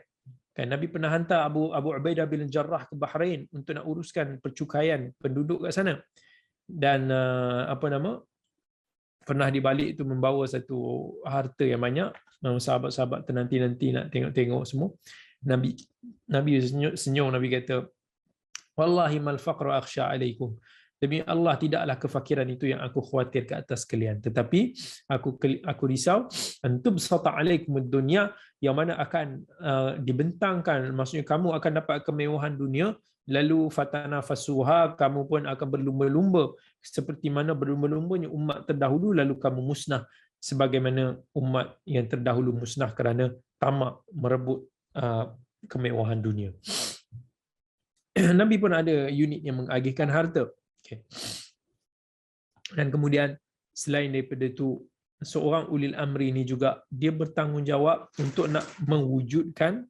Kan Nabi pernah hantar Abu Ubaidah bin Jarrah ke Bahrain untuk nak uruskan percukaian penduduk kat sana. Dan pernah di balik itu membawa satu harta yang banyak. Sahabat-sahabat ternanti-nanti nak tengok-tengok semua. Nabi senyum, Nabi kata, wallahi mal faqru akhsha alaikum. Demi Allah, tidaklah kefakiran itu yang aku khawatir ke atas kalian, tetapi aku risau antum sata alaikum dunya, yang mana akan dibentangkan, maksudnya kamu akan dapat kemewahan dunia, lalu fatanafasuha, kamu pun akan berlumba-lumba seperti mana berlumba-lumbanya umat terdahulu, lalu kamu musnah sebagaimana umat yang terdahulu musnah kerana tamak merebut kemewahan dunia. Nabi pun ada unit yang mengagihkan harta. Okay. Dan kemudian selain daripada itu, seorang ulil amri ini juga dia bertanggungjawab untuk nak mewujudkan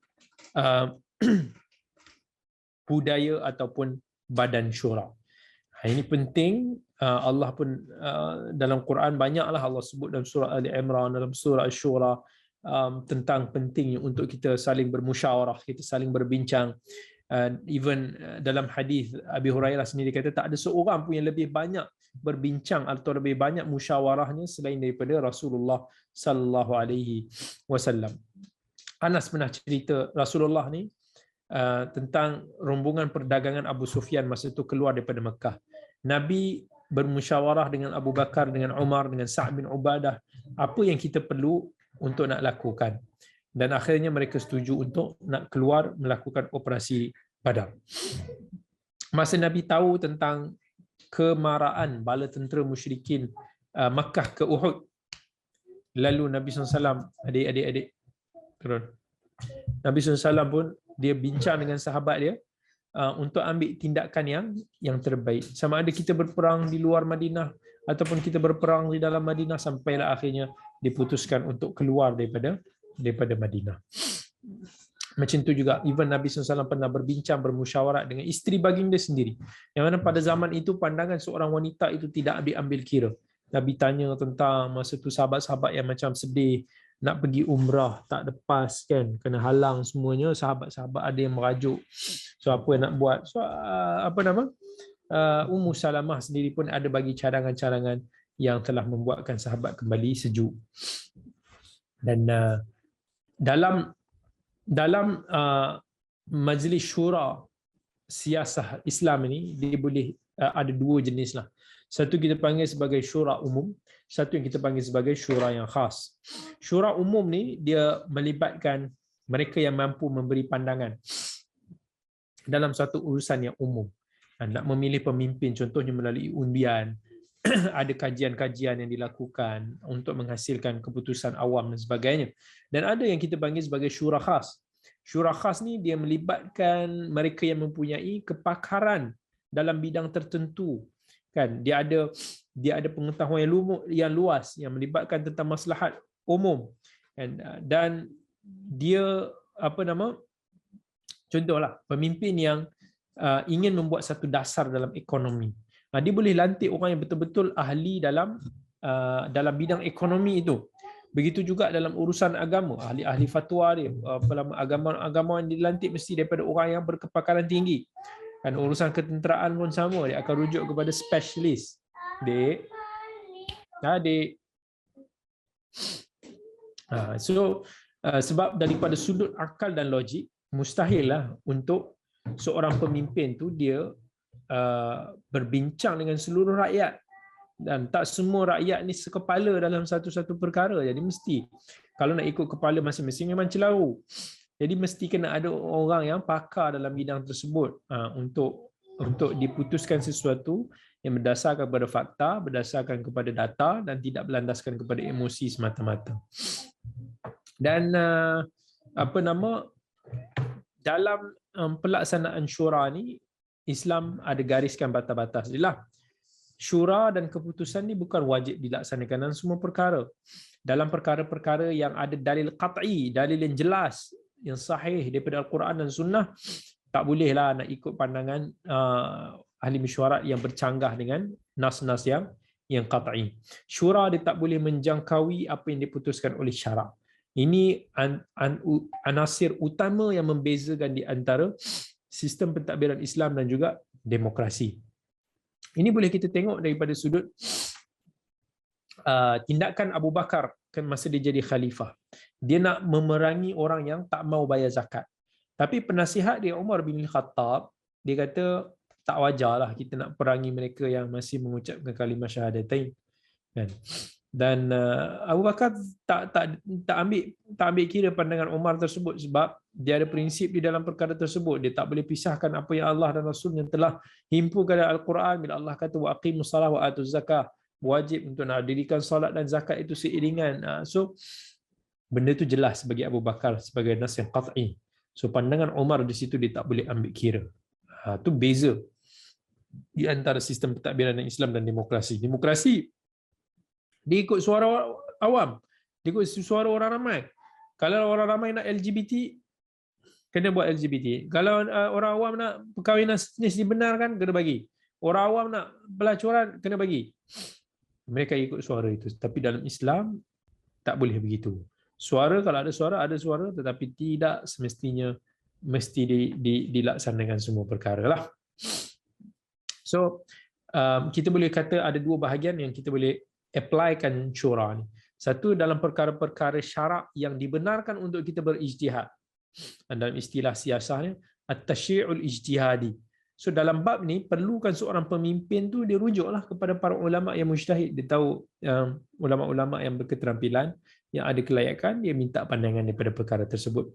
budaya ataupun badan syura. Ini penting. Allah pun dalam Quran banyaklah Allah sebut dalam surah Ali Imran, dalam surah Asy-Syura, tentang pentingnya untuk kita saling bermusyawarah, kita saling berbincang. Even dalam hadis Abi Hurairah sendiri kata tak ada seorang pun yang lebih banyak berbincang atau lebih banyak musyawarahnya selain daripada Rasulullah sallallahu alaihi wasallam. Anas pernah cerita Rasulullah ni tentang rombongan perdagangan Abu Sufyan masa itu keluar daripada Mekah. Nabi bermusyawarah dengan Abu Bakar, dengan Umar, dengan Sa'd bin Ubadah, apa yang kita perlu untuk nak lakukan. Dan akhirnya mereka setuju untuk nak keluar melakukan operasi Badar. Masa Nabi tahu tentang kemaraan bala tentera musyrikin Makkah ke Uhud, lalu Nabi SAW, adik-adik turun. Nabi SAW pun dia bincang dengan sahabat dia untuk ambil tindakan yang terbaik. Sama ada kita berperang di luar Madinah ataupun kita berperang di dalam Madinah, sampailah akhirnya diputuskan untuk keluar daripada Madinah. Macam tu juga even Nabi SAW pernah berbincang, bermusyawarah dengan isteri baginda sendiri, yang mana pada zaman itu pandangan seorang wanita itu tidak diambil kira. Nabi tanya tentang masa tu sahabat-sahabat yang macam sedih nak pergi umrah, tak ada pas kan, kena halang semuanya. Sahabat-sahabat ada yang merajuk, so apa yang nak buat? So Ummu Salamah sendiri pun ada bagi cadangan-cadangan yang telah membuatkan sahabat kembali sejuk. Dan dalam majlis syura siasah Islam ini, dia boleh ada dua jenis lah. Satu kita panggil sebagai syura umum, satu yang kita panggil sebagai syura yang khas. Syura umum ni dia melibatkan mereka yang mampu memberi pandangan dalam satu urusan yang umum. Nak memilih pemimpin contohnya melalui undian, ada kajian-kajian yang dilakukan untuk menghasilkan keputusan awam dan sebagainya. Dan ada yang kita panggil sebagai syura khas. Syura khas ni dia melibatkan mereka yang mempunyai kepakaran dalam bidang tertentu. Kan, dia ada pengetahuan yang luas yang melibatkan tentang maslahat umum. Dan dia contohlah pemimpin yang ingin membuat satu dasar dalam ekonomi. Dia boleh lantik orang yang betul-betul ahli dalam bidang ekonomi itu. Begitu juga dalam urusan agama, ahli-ahli fatwa dia, agama yang dilantik mesti daripada orang yang berkepakaran tinggi. Dan urusan ketenteraan pun sama, dia akan rujuk kepada spesialis. Sebab daripada sudut akal dan logik, mustahillah untuk seorang pemimpin tu dia berbincang dengan seluruh rakyat, dan tak semua rakyat ni sekepala dalam satu-satu perkara. Jadi mesti kalau nak ikut kepala masing-masing memang celaru. Jadi mesti kena ada orang yang pakar dalam bidang tersebut untuk diputuskan sesuatu yang berdasarkan kepada fakta, berdasarkan kepada data dan tidak berlandaskan kepada emosi semata-mata. Dan dalam pelaksanaan syura ni, Islam ada gariskan batas-batas jelah. Syura dan keputusan ni bukan wajib dilaksanakan dalam semua perkara. Dalam perkara-perkara yang ada dalil qat'i, dalil yang jelas, yang sahih daripada Al-Quran dan Sunnah, tak bolehlah nak ikut pandangan ahli mesyuarat yang bercanggah dengan nas-nas yang qat'i. Syura dia tak boleh menjangkaui apa yang diputuskan oleh syarak. Ini anasir utama yang membezakan di antara sistem pentadbiran Islam dan juga demokrasi. Ini boleh kita tengok daripada sudut tindakan Abu Bakar masa dia jadi khalifah. Dia nak memerangi orang yang tak mau bayar zakat. Tapi penasihat dia Umar bin Khattab, dia kata tak wajarlah kita nak perangi mereka yang masih mengucapkan kalimah syahadatain, kan? Dan Abu Bakar tak ambil kira pandangan Umar tersebut, sebab dia ada prinsip di dalam perkara tersebut. Dia tak boleh pisahkan apa yang Allah dan Rasul yang telah himpukan dalam Al-Quran. Bila Allah kata wa aqimus salah wa atuz zakah, wajib untuk nak dirikan solat dan zakat itu seiringan. So benda itu jelas bagi Abu Bakar sebagai nas yang qat'i. So pandangan Umar di situ dia tak boleh ambil kira. Itu beza di antara sistem pentadbiran Islam dan demokrasi. Demokrasi dia ikut suara awam, dia ikut suara orang ramai. Kalau orang ramai nak LGBT, kena buat LGBT. Kalau orang awam nak perkahwinan jenis dibenarkan, kena bagi. Orang awam nak pelacuran, kena bagi. Mereka ikut suara itu. Tapi dalam Islam tak boleh begitu. Suara, kalau ada suara, tetapi tidak semestinya mesti dilaksanakan semua perkara lah. So kita boleh kata ada dua bahagian yang kita boleh applykan syura ni. Satu, dalam perkara-perkara syarak yang dibenarkan untuk kita berijtihad. Dalam istilah siasahnya at-tasyi'ul ijtihadi. So dalam bab ni perlukan seorang pemimpin tu dia rujuklah kepada para ulama yang mujtahid. Dia tahu ulama-ulama yang berketerampilan, yang ada kelayakan, dia minta pandangan daripada perkara tersebut.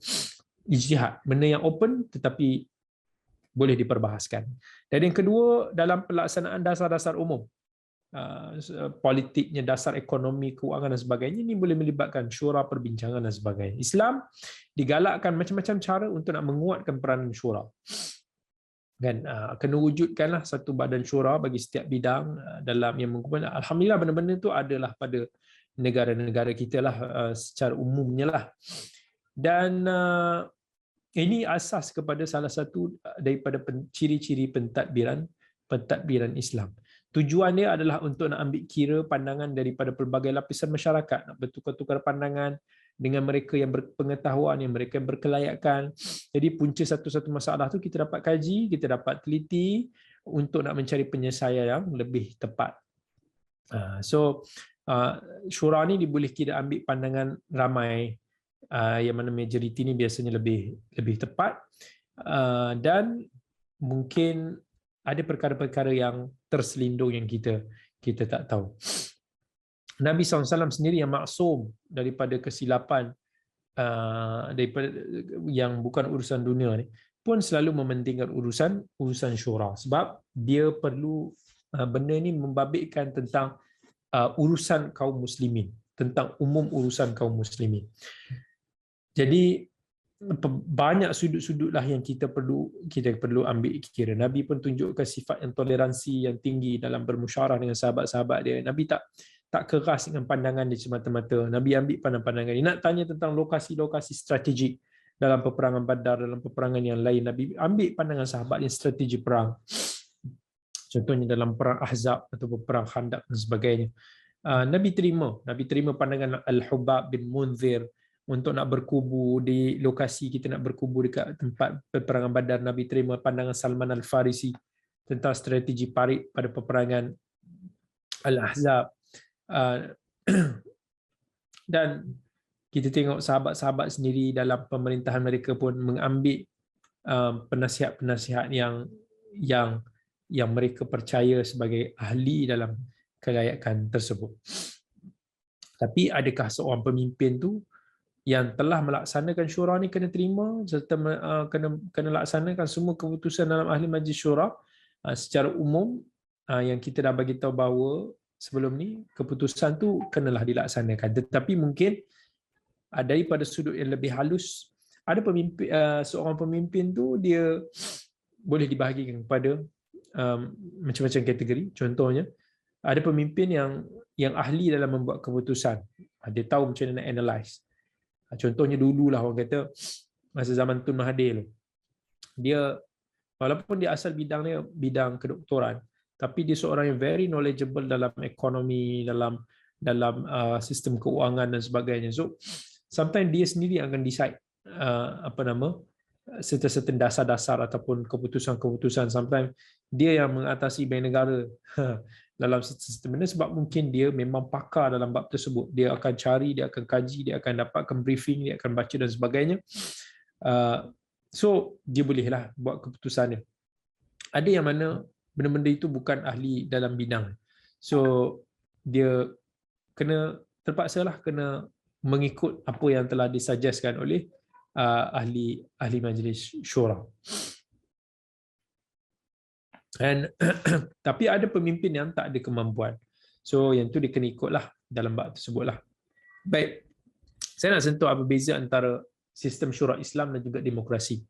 Ijtihad, benda yang open tetapi boleh diperbahaskan. Dan yang kedua, dalam pelaksanaan dasar-dasar umum, politiknya, dasar ekonomi, keuangan dan sebagainya, ini boleh melibatkan syura, perbincangan dan sebagainya. Islam digalakkan macam-macam cara untuk nak menguatkan peranan syura. Kan, kena wujudkanlah satu badan syura bagi setiap bidang dalam yang mengumpulkan. Alhamdulillah benda-benda itu adalah pada negara-negara kita lah, secara umumnya lah. Dan ini asas kepada salah satu daripada ciri-ciri pentadbiran Islam. Tujuan dia adalah untuk nak ambil kira pandangan daripada pelbagai lapisan masyarakat, nak bertukar-tukar pandangan dengan mereka yang berpengetahuan, yang mereka yang berkelayakan. Jadi punca satu-satu masalah tu kita dapat kaji, kita dapat teliti untuk nak mencari penyelesaian yang lebih tepat. So syura ni boleh kita ambil pandangan ramai, yang mana majoriti ni biasanya lebih tepat, dan mungkin ada perkara-perkara yang terselindung yang kita tak tahu. Nabi SAW sendiri yang maksum daripada kesilapan, daripada yang bukan urusan dunia ni, pun selalu mementingkan urusan syura, sebab dia perlu benda ni membabitkan tentang urusan kaum muslimin, tentang umum urusan kaum muslimin. Jadi banyak sudut-sudut lah yang kita perlu ambil kira. Nabi pun tunjukkan sifat yang toleransi yang tinggi dalam bermusyawarah dengan sahabat-sahabat dia. Nabi tak keras dengan pandangan dia semata-mata. Nabi ambil pandangan dia. Nak tanya tentang lokasi-lokasi strategik dalam peperangan Badar, dalam peperangan yang lain, Nabi ambil pandangan sahabat yang strategi perang. Contohnya dalam perang Ahzab atau perang Khandaq dan sebagainya. Nabi terima pandangan Al-Hubab bin Munzir untuk nak berkubu di lokasi kita nak berkubu dekat tempat peperangan Badar. Nabi terima pandangan Salman Al-Farisi tentang strategi parit pada peperangan Al-Ahzab. Dan kita tengok sahabat-sahabat sendiri dalam pemerintahan mereka pun mengambil penasihat-penasihat yang mereka percaya sebagai ahli dalam kelayakan tersebut. Tapi adakah seorang pemimpin tu yang telah melaksanakan syura ni kena terima serta kena laksanakan semua keputusan dalam ahli majlis syura secara umum, yang kita dah bagi tahu bahawa sebelum ni keputusan tu kenalah dilaksanakan. Tetapi mungkin daripada sudut yang lebih halus, ada seorang pemimpin tu dia boleh dibahagikan kepada macam-macam kategori. Contohnya ada pemimpin yang ahli dalam membuat keputusan, dia tahu macam mana nak analyse. Contohnya dululah orang kata masa zaman Tun Mahathir, dia walaupun dia asal bidangnya bidang kedoktoran, tapi dia seorang yang very knowledgeable dalam ekonomi, dalam sistem keuangan dan sebagainya. So sometimes dia sendiri akan decide serta-serta dasar-dasar ataupun keputusan-keputusan. Sometimes dia yang mengatasi bank negara dalam sistem benda sebab mungkin dia memang pakar dalam bab tersebut. Dia akan cari, dia akan kaji, dia akan dapatkan briefing, dia akan baca dan sebagainya. So dia bolehlah buat keputusan dia. Ada yang mana benda-benda itu bukan ahli dalam bidang. So dia terpaksalah kena mengikut apa yang telah disuggestkan oleh ahli majlis syura. And tapi ada pemimpin yang tak ada kemampuan. So yang tu dia kena ikutlah dalam bab tersebutlah. Baik. Saya nak sentuh apa beza antara sistem syura Islam dan juga demokrasi.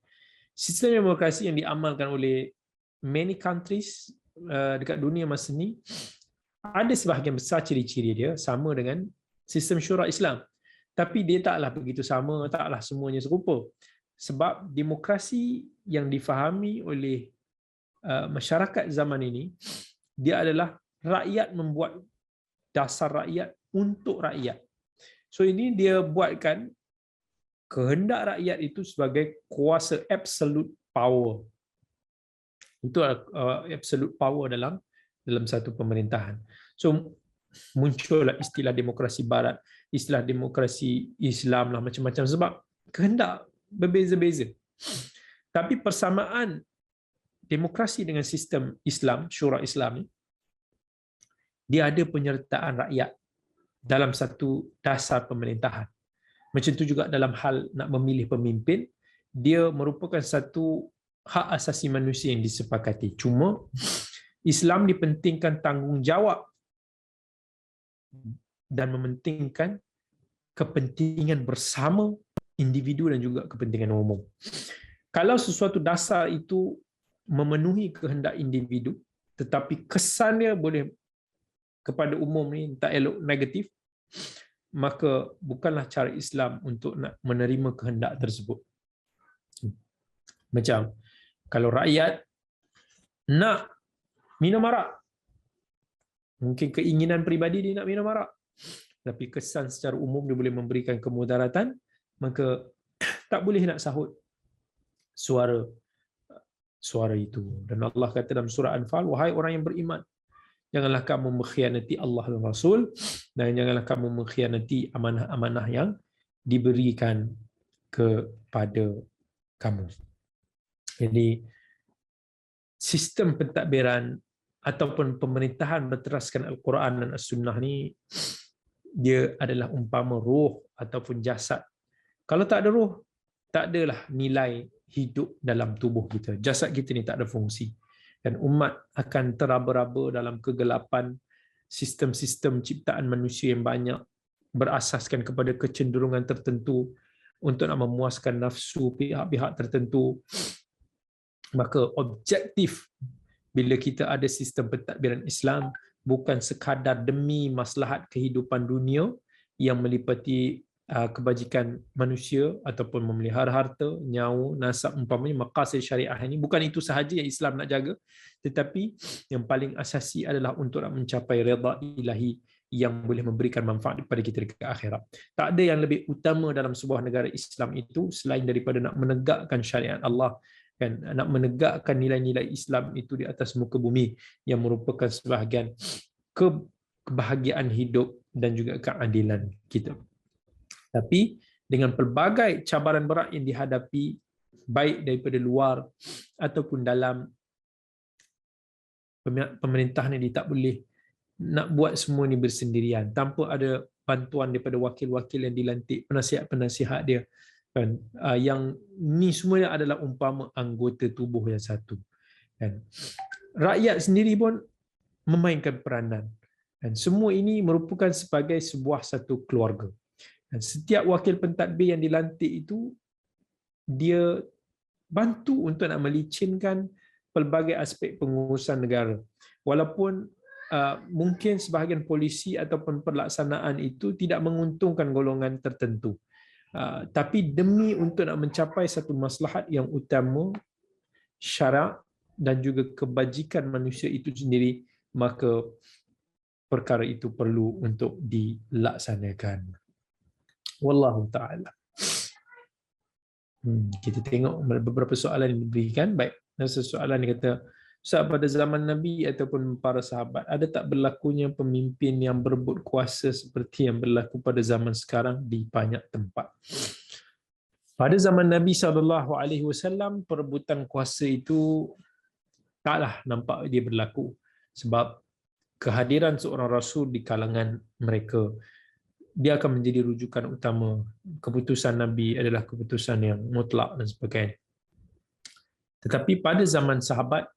Sistem demokrasi yang diamalkan oleh many countries dekat dunia masa ni, ada sebahagian besar ciri-ciri dia sama dengan sistem syura Islam. Tapi dia taklah begitu sama, taklah semuanya serupa. Sebab demokrasi yang difahami oleh masyarakat zaman ini, dia adalah rakyat membuat dasar rakyat untuk rakyat. So ini dia buatkan kehendak rakyat itu sebagai kuasa absolute power. Itu absolute power dalam satu pemerintahan. So muncullah istilah demokrasi barat, istilah demokrasi Islam lah, macam-macam sebab kehendak berbeza-beza. Tapi persamaan demokrasi dengan sistem Islam, syura Islam ni, dia ada penyertaan rakyat dalam satu dasar pemerintahan. Macam tu juga dalam hal nak memilih pemimpin, dia merupakan satu hak asasi manusia yang disepakati. Cuma Islam dipentingkan tanggungjawab dan mementingkan kepentingan bersama individu dan juga kepentingan umum. Kalau sesuatu dasar itu memenuhi kehendak individu, tetapi kesannya boleh kepada umum ni tak elok, negatif, maka bukanlah cara Islam untuk nak menerima kehendak tersebut. Macam kalau rakyat nak minum arak, mungkin keinginan peribadi dia nak minum arak, tapi kesan secara umum dia boleh memberikan kemudaratan, maka tak boleh nak sahut suara itu. Dan Allah kata dalam surah Anfal, wahai orang yang beriman, janganlah kamu mengkhianati Allah dan Rasul, dan janganlah kamu mengkhianati amanah-amanah yang diberikan kepada kamu. Jadi sistem pentadbiran ataupun pemerintahan berteraskan Al-Quran dan As-Sunnah ni, dia adalah umpama roh ataupun jasad. Kalau tak ada roh, tak adalah nilai hidup dalam tubuh kita. Jasad kita ni tak ada fungsi. Dan umat akan teraba-raba dalam kegelapan sistem-sistem ciptaan manusia yang banyak berasaskan kepada kecenderungan tertentu untuk nak memuaskan nafsu pihak-pihak tertentu. Maka objektif bila kita ada sistem pentadbiran Islam bukan sekadar demi maslahat kehidupan dunia yang melipati kebajikan manusia ataupun memelihara harta, nyawa, nasab, umpamanya maqasid syariah ini, bukan itu sahaja yang Islam nak jaga, tetapi yang paling asasi adalah untuk nak mencapai redha ilahi yang boleh memberikan manfaat kepada kita dekat akhirat. Tak ada yang lebih utama dalam sebuah negara Islam itu selain daripada nak menegakkan syariat Allah, kan, nak menegakkan nilai-nilai Islam itu di atas muka bumi yang merupakan sebahagian kebahagiaan hidup dan juga keadilan kita. Tapi dengan pelbagai cabaran berat yang dihadapi baik daripada luar ataupun dalam, pemerintahan ini tak boleh nak buat semua ni bersendirian tanpa ada bantuan daripada wakil-wakil yang dilantik, penasihat-penasihat dia, kan, yang ni semuanya adalah umpama anggota tubuh yang satu, kan. Rakyat sendiri pun memainkan peranan, dan semua ini merupakan sebagai sebuah satu keluarga. Dan setiap wakil pentadbir yang dilantik itu, dia bantu untuk nak melicinkan pelbagai aspek pengurusan negara. Walaupun mungkin sebahagian polisi ataupun pelaksanaan itu tidak menguntungkan golongan tertentu, tapi demi untuk nak mencapai satu maslahat yang utama, syarak dan juga kebajikan manusia itu sendiri, maka perkara itu perlu untuk dilaksanakan. Wallahu ta'ala. Kita tengok beberapa soalan yang diberikan. Baik, soalan yang kata, Ustaz, pada zaman Nabi ataupun para sahabat, ada tak berlakunya pemimpin yang berebut kuasa seperti yang berlaku pada zaman sekarang di banyak tempat? Pada zaman Nabi SAW, perebutan kuasa itu taklah nampak dia berlaku. Sebab kehadiran seorang Rasul di kalangan mereka, dia akan menjadi rujukan utama. Keputusan Nabi adalah keputusan yang mutlak dan sebagainya. Tetapi pada zaman sahabat,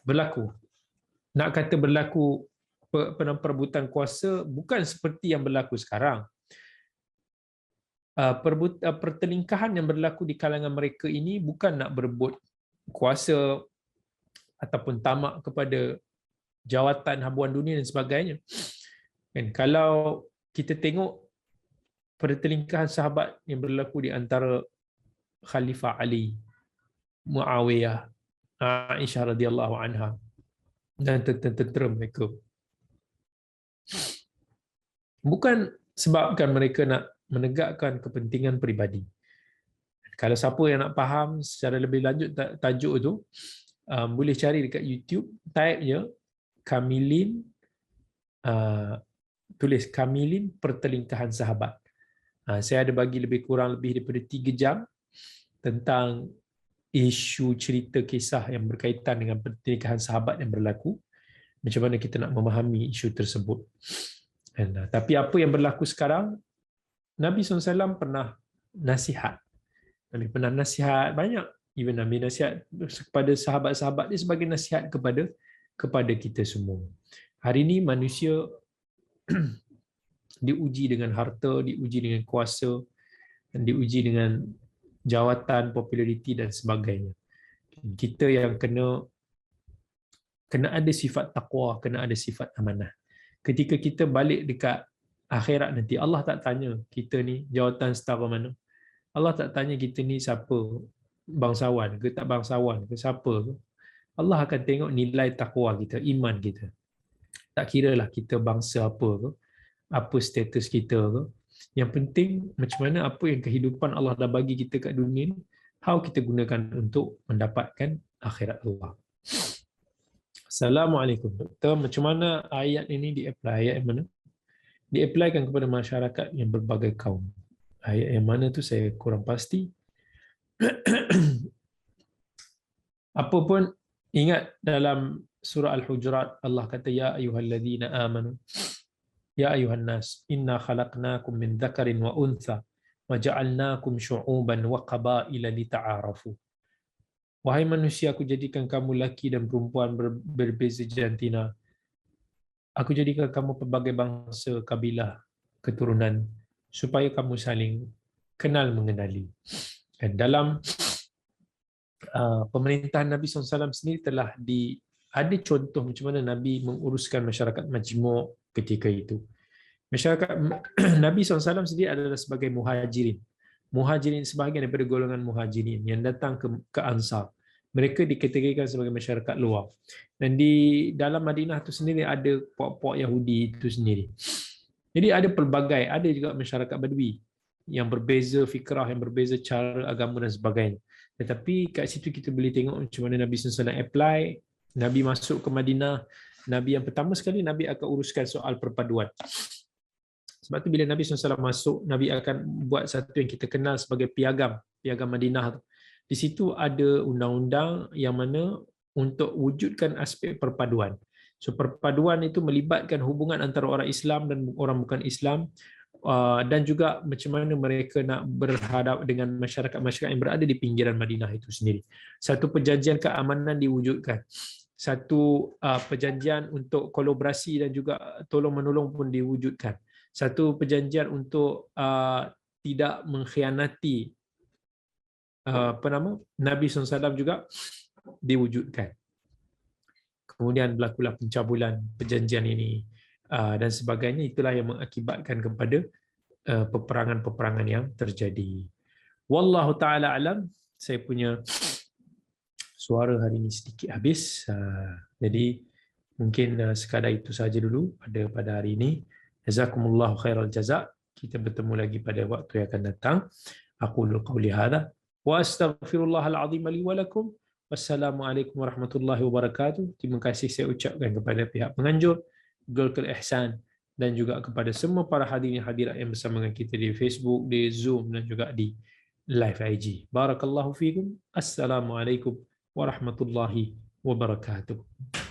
berlaku. Nak kata berlaku perebutan kuasa bukan seperti yang berlaku sekarang. Pertelingkahan yang berlaku di kalangan mereka ini bukan nak berebut kuasa ataupun tamak kepada jawatan habuan dunia dan sebagainya. Dan kalau kita tengok pertelingkahan sahabat yang berlaku di antara Khalifah Ali, Muawiyah, Aisyah radhiyallahu anha dan tentera mereka, bukan sebabkan mereka nak menegakkan kepentingan peribadi. Kalau siapa yang nak faham secara lebih lanjut tajuk tu, boleh cari dekat YouTube, type je Kamilin, tulis Kamilin pertelingkahan sahabat. Saya ada bagi lebih kurang lebih daripada 3 jam tentang isu cerita kisah yang berkaitan dengan pertelingkahan sahabat yang berlaku, macam mana kita nak memahami isu tersebut. Tapi apa yang berlaku sekarang, Nabi SAW pernah nasihat. Nabi pernah nasihat banyak. Even Nabi nasihat kepada sahabat-sahabat dia sebagai nasihat kepada kita semua. Hari ini manusia diuji dengan harta, diuji dengan kuasa, dan diuji dengan jawatan, populariti dan sebagainya. Kita yang kena ada sifat taqwa, kena ada sifat amanah. Ketika kita balik dekat akhirat nanti, Allah tak tanya kita ni jawatan setara mana. Allah tak tanya kita ni siapa, bangsawan ke tak bangsawan ke siapa ke. Allah akan tengok nilai takwa kita, iman kita. Tak kiralah kita bangsa apa ke, apa status kita ke. Yang penting macam mana apa yang kehidupan Allah dah bagi kita kat dunia ni, how kita gunakan untuk mendapatkan akhirat Allah. Assalamualaikum. Doktor, macam mana ayat ini di-apply? Ayat yang mana? Di-applykan kepada masyarakat yang berbagai kaum. Ayat yang mana tu saya kurang pasti. Apapun, ingat dalam surah Al-Hujurat, Allah kata, Ya ayyuhalladzina amanu, Ya ayyuhan nas, inna khalaqnakum min dzakarin wa untha, wa ja'alnakum syu'uban wa qabaila lita'arafu. Wahai manusia, aku jadikan kamu laki dan perempuan berbeza jantina. Aku jadikan kamu pelbagai bangsa, kabilah, keturunan, supaya kamu saling kenal mengenali. Dan dalam pemerintahan Nabi SAW sendiri telah ada contoh macam mana Nabi menguruskan masyarakat majmuk ketika itu. Masyarakat Nabi SAW sendiri adalah sebagai muhajirin. Muhajirin sebahagian daripada golongan muhajirin yang datang ke Ansar. Mereka dikategorikan sebagai masyarakat luar. Dan di dalam Madinah itu sendiri ada puak-puak Yahudi itu sendiri. Jadi ada pelbagai, ada juga masyarakat Badui yang berbeza fikrah, yang berbeza cara agama dan sebagainya. Tetapi kat situ kita boleh tengok macam mana Nabi SAW apply. Nabi masuk ke Madinah, Nabi yang pertama sekali Nabi akan uruskan soal perpaduan. Sebab tu bila Nabi SAW masuk, Nabi akan buat satu yang kita kenal sebagai piagam Madinah. Di situ ada undang-undang yang mana untuk wujudkan aspek perpaduan. So perpaduan itu melibatkan hubungan antara orang Islam dan orang bukan Islam, dan juga macam mana mereka nak berhadap dengan masyarakat-masyarakat yang berada di pinggiran Madinah itu sendiri. Satu perjanjian keamanan diwujudkan. Satu perjanjian untuk kolaborasi dan juga tolong-menolong pun diwujudkan. Satu perjanjian untuk tidak mengkhianati Nabi SAW juga diwujudkan. Kemudian berlakulah pencabulan perjanjian ini dan sebagainya. Itulah yang mengakibatkan kepada peperangan-peperangan yang terjadi. Wallahu ta'ala alam. Saya punya suara hari ini sedikit habis. Jadi mungkin sekadar itu saja dulu pada hari ini. Jazakumullahu khairal jazak. Kita bertemu lagi pada waktu yang akan datang. Aqulu qawli hadha wa astaghfirullahal azim li wa lakum. Wassalamualaikum warahmatullahi wabarakatuh. Terima kasih saya ucapkan kepada pihak penganjur, Gulkul Ihsan, dan juga kepada semua para hadirin hadirat yang bersama dengan kita di Facebook, di Zoom dan juga di live IG. Barakallahu fikum. Assalamualaikum warahmatullahi wabarakatuh.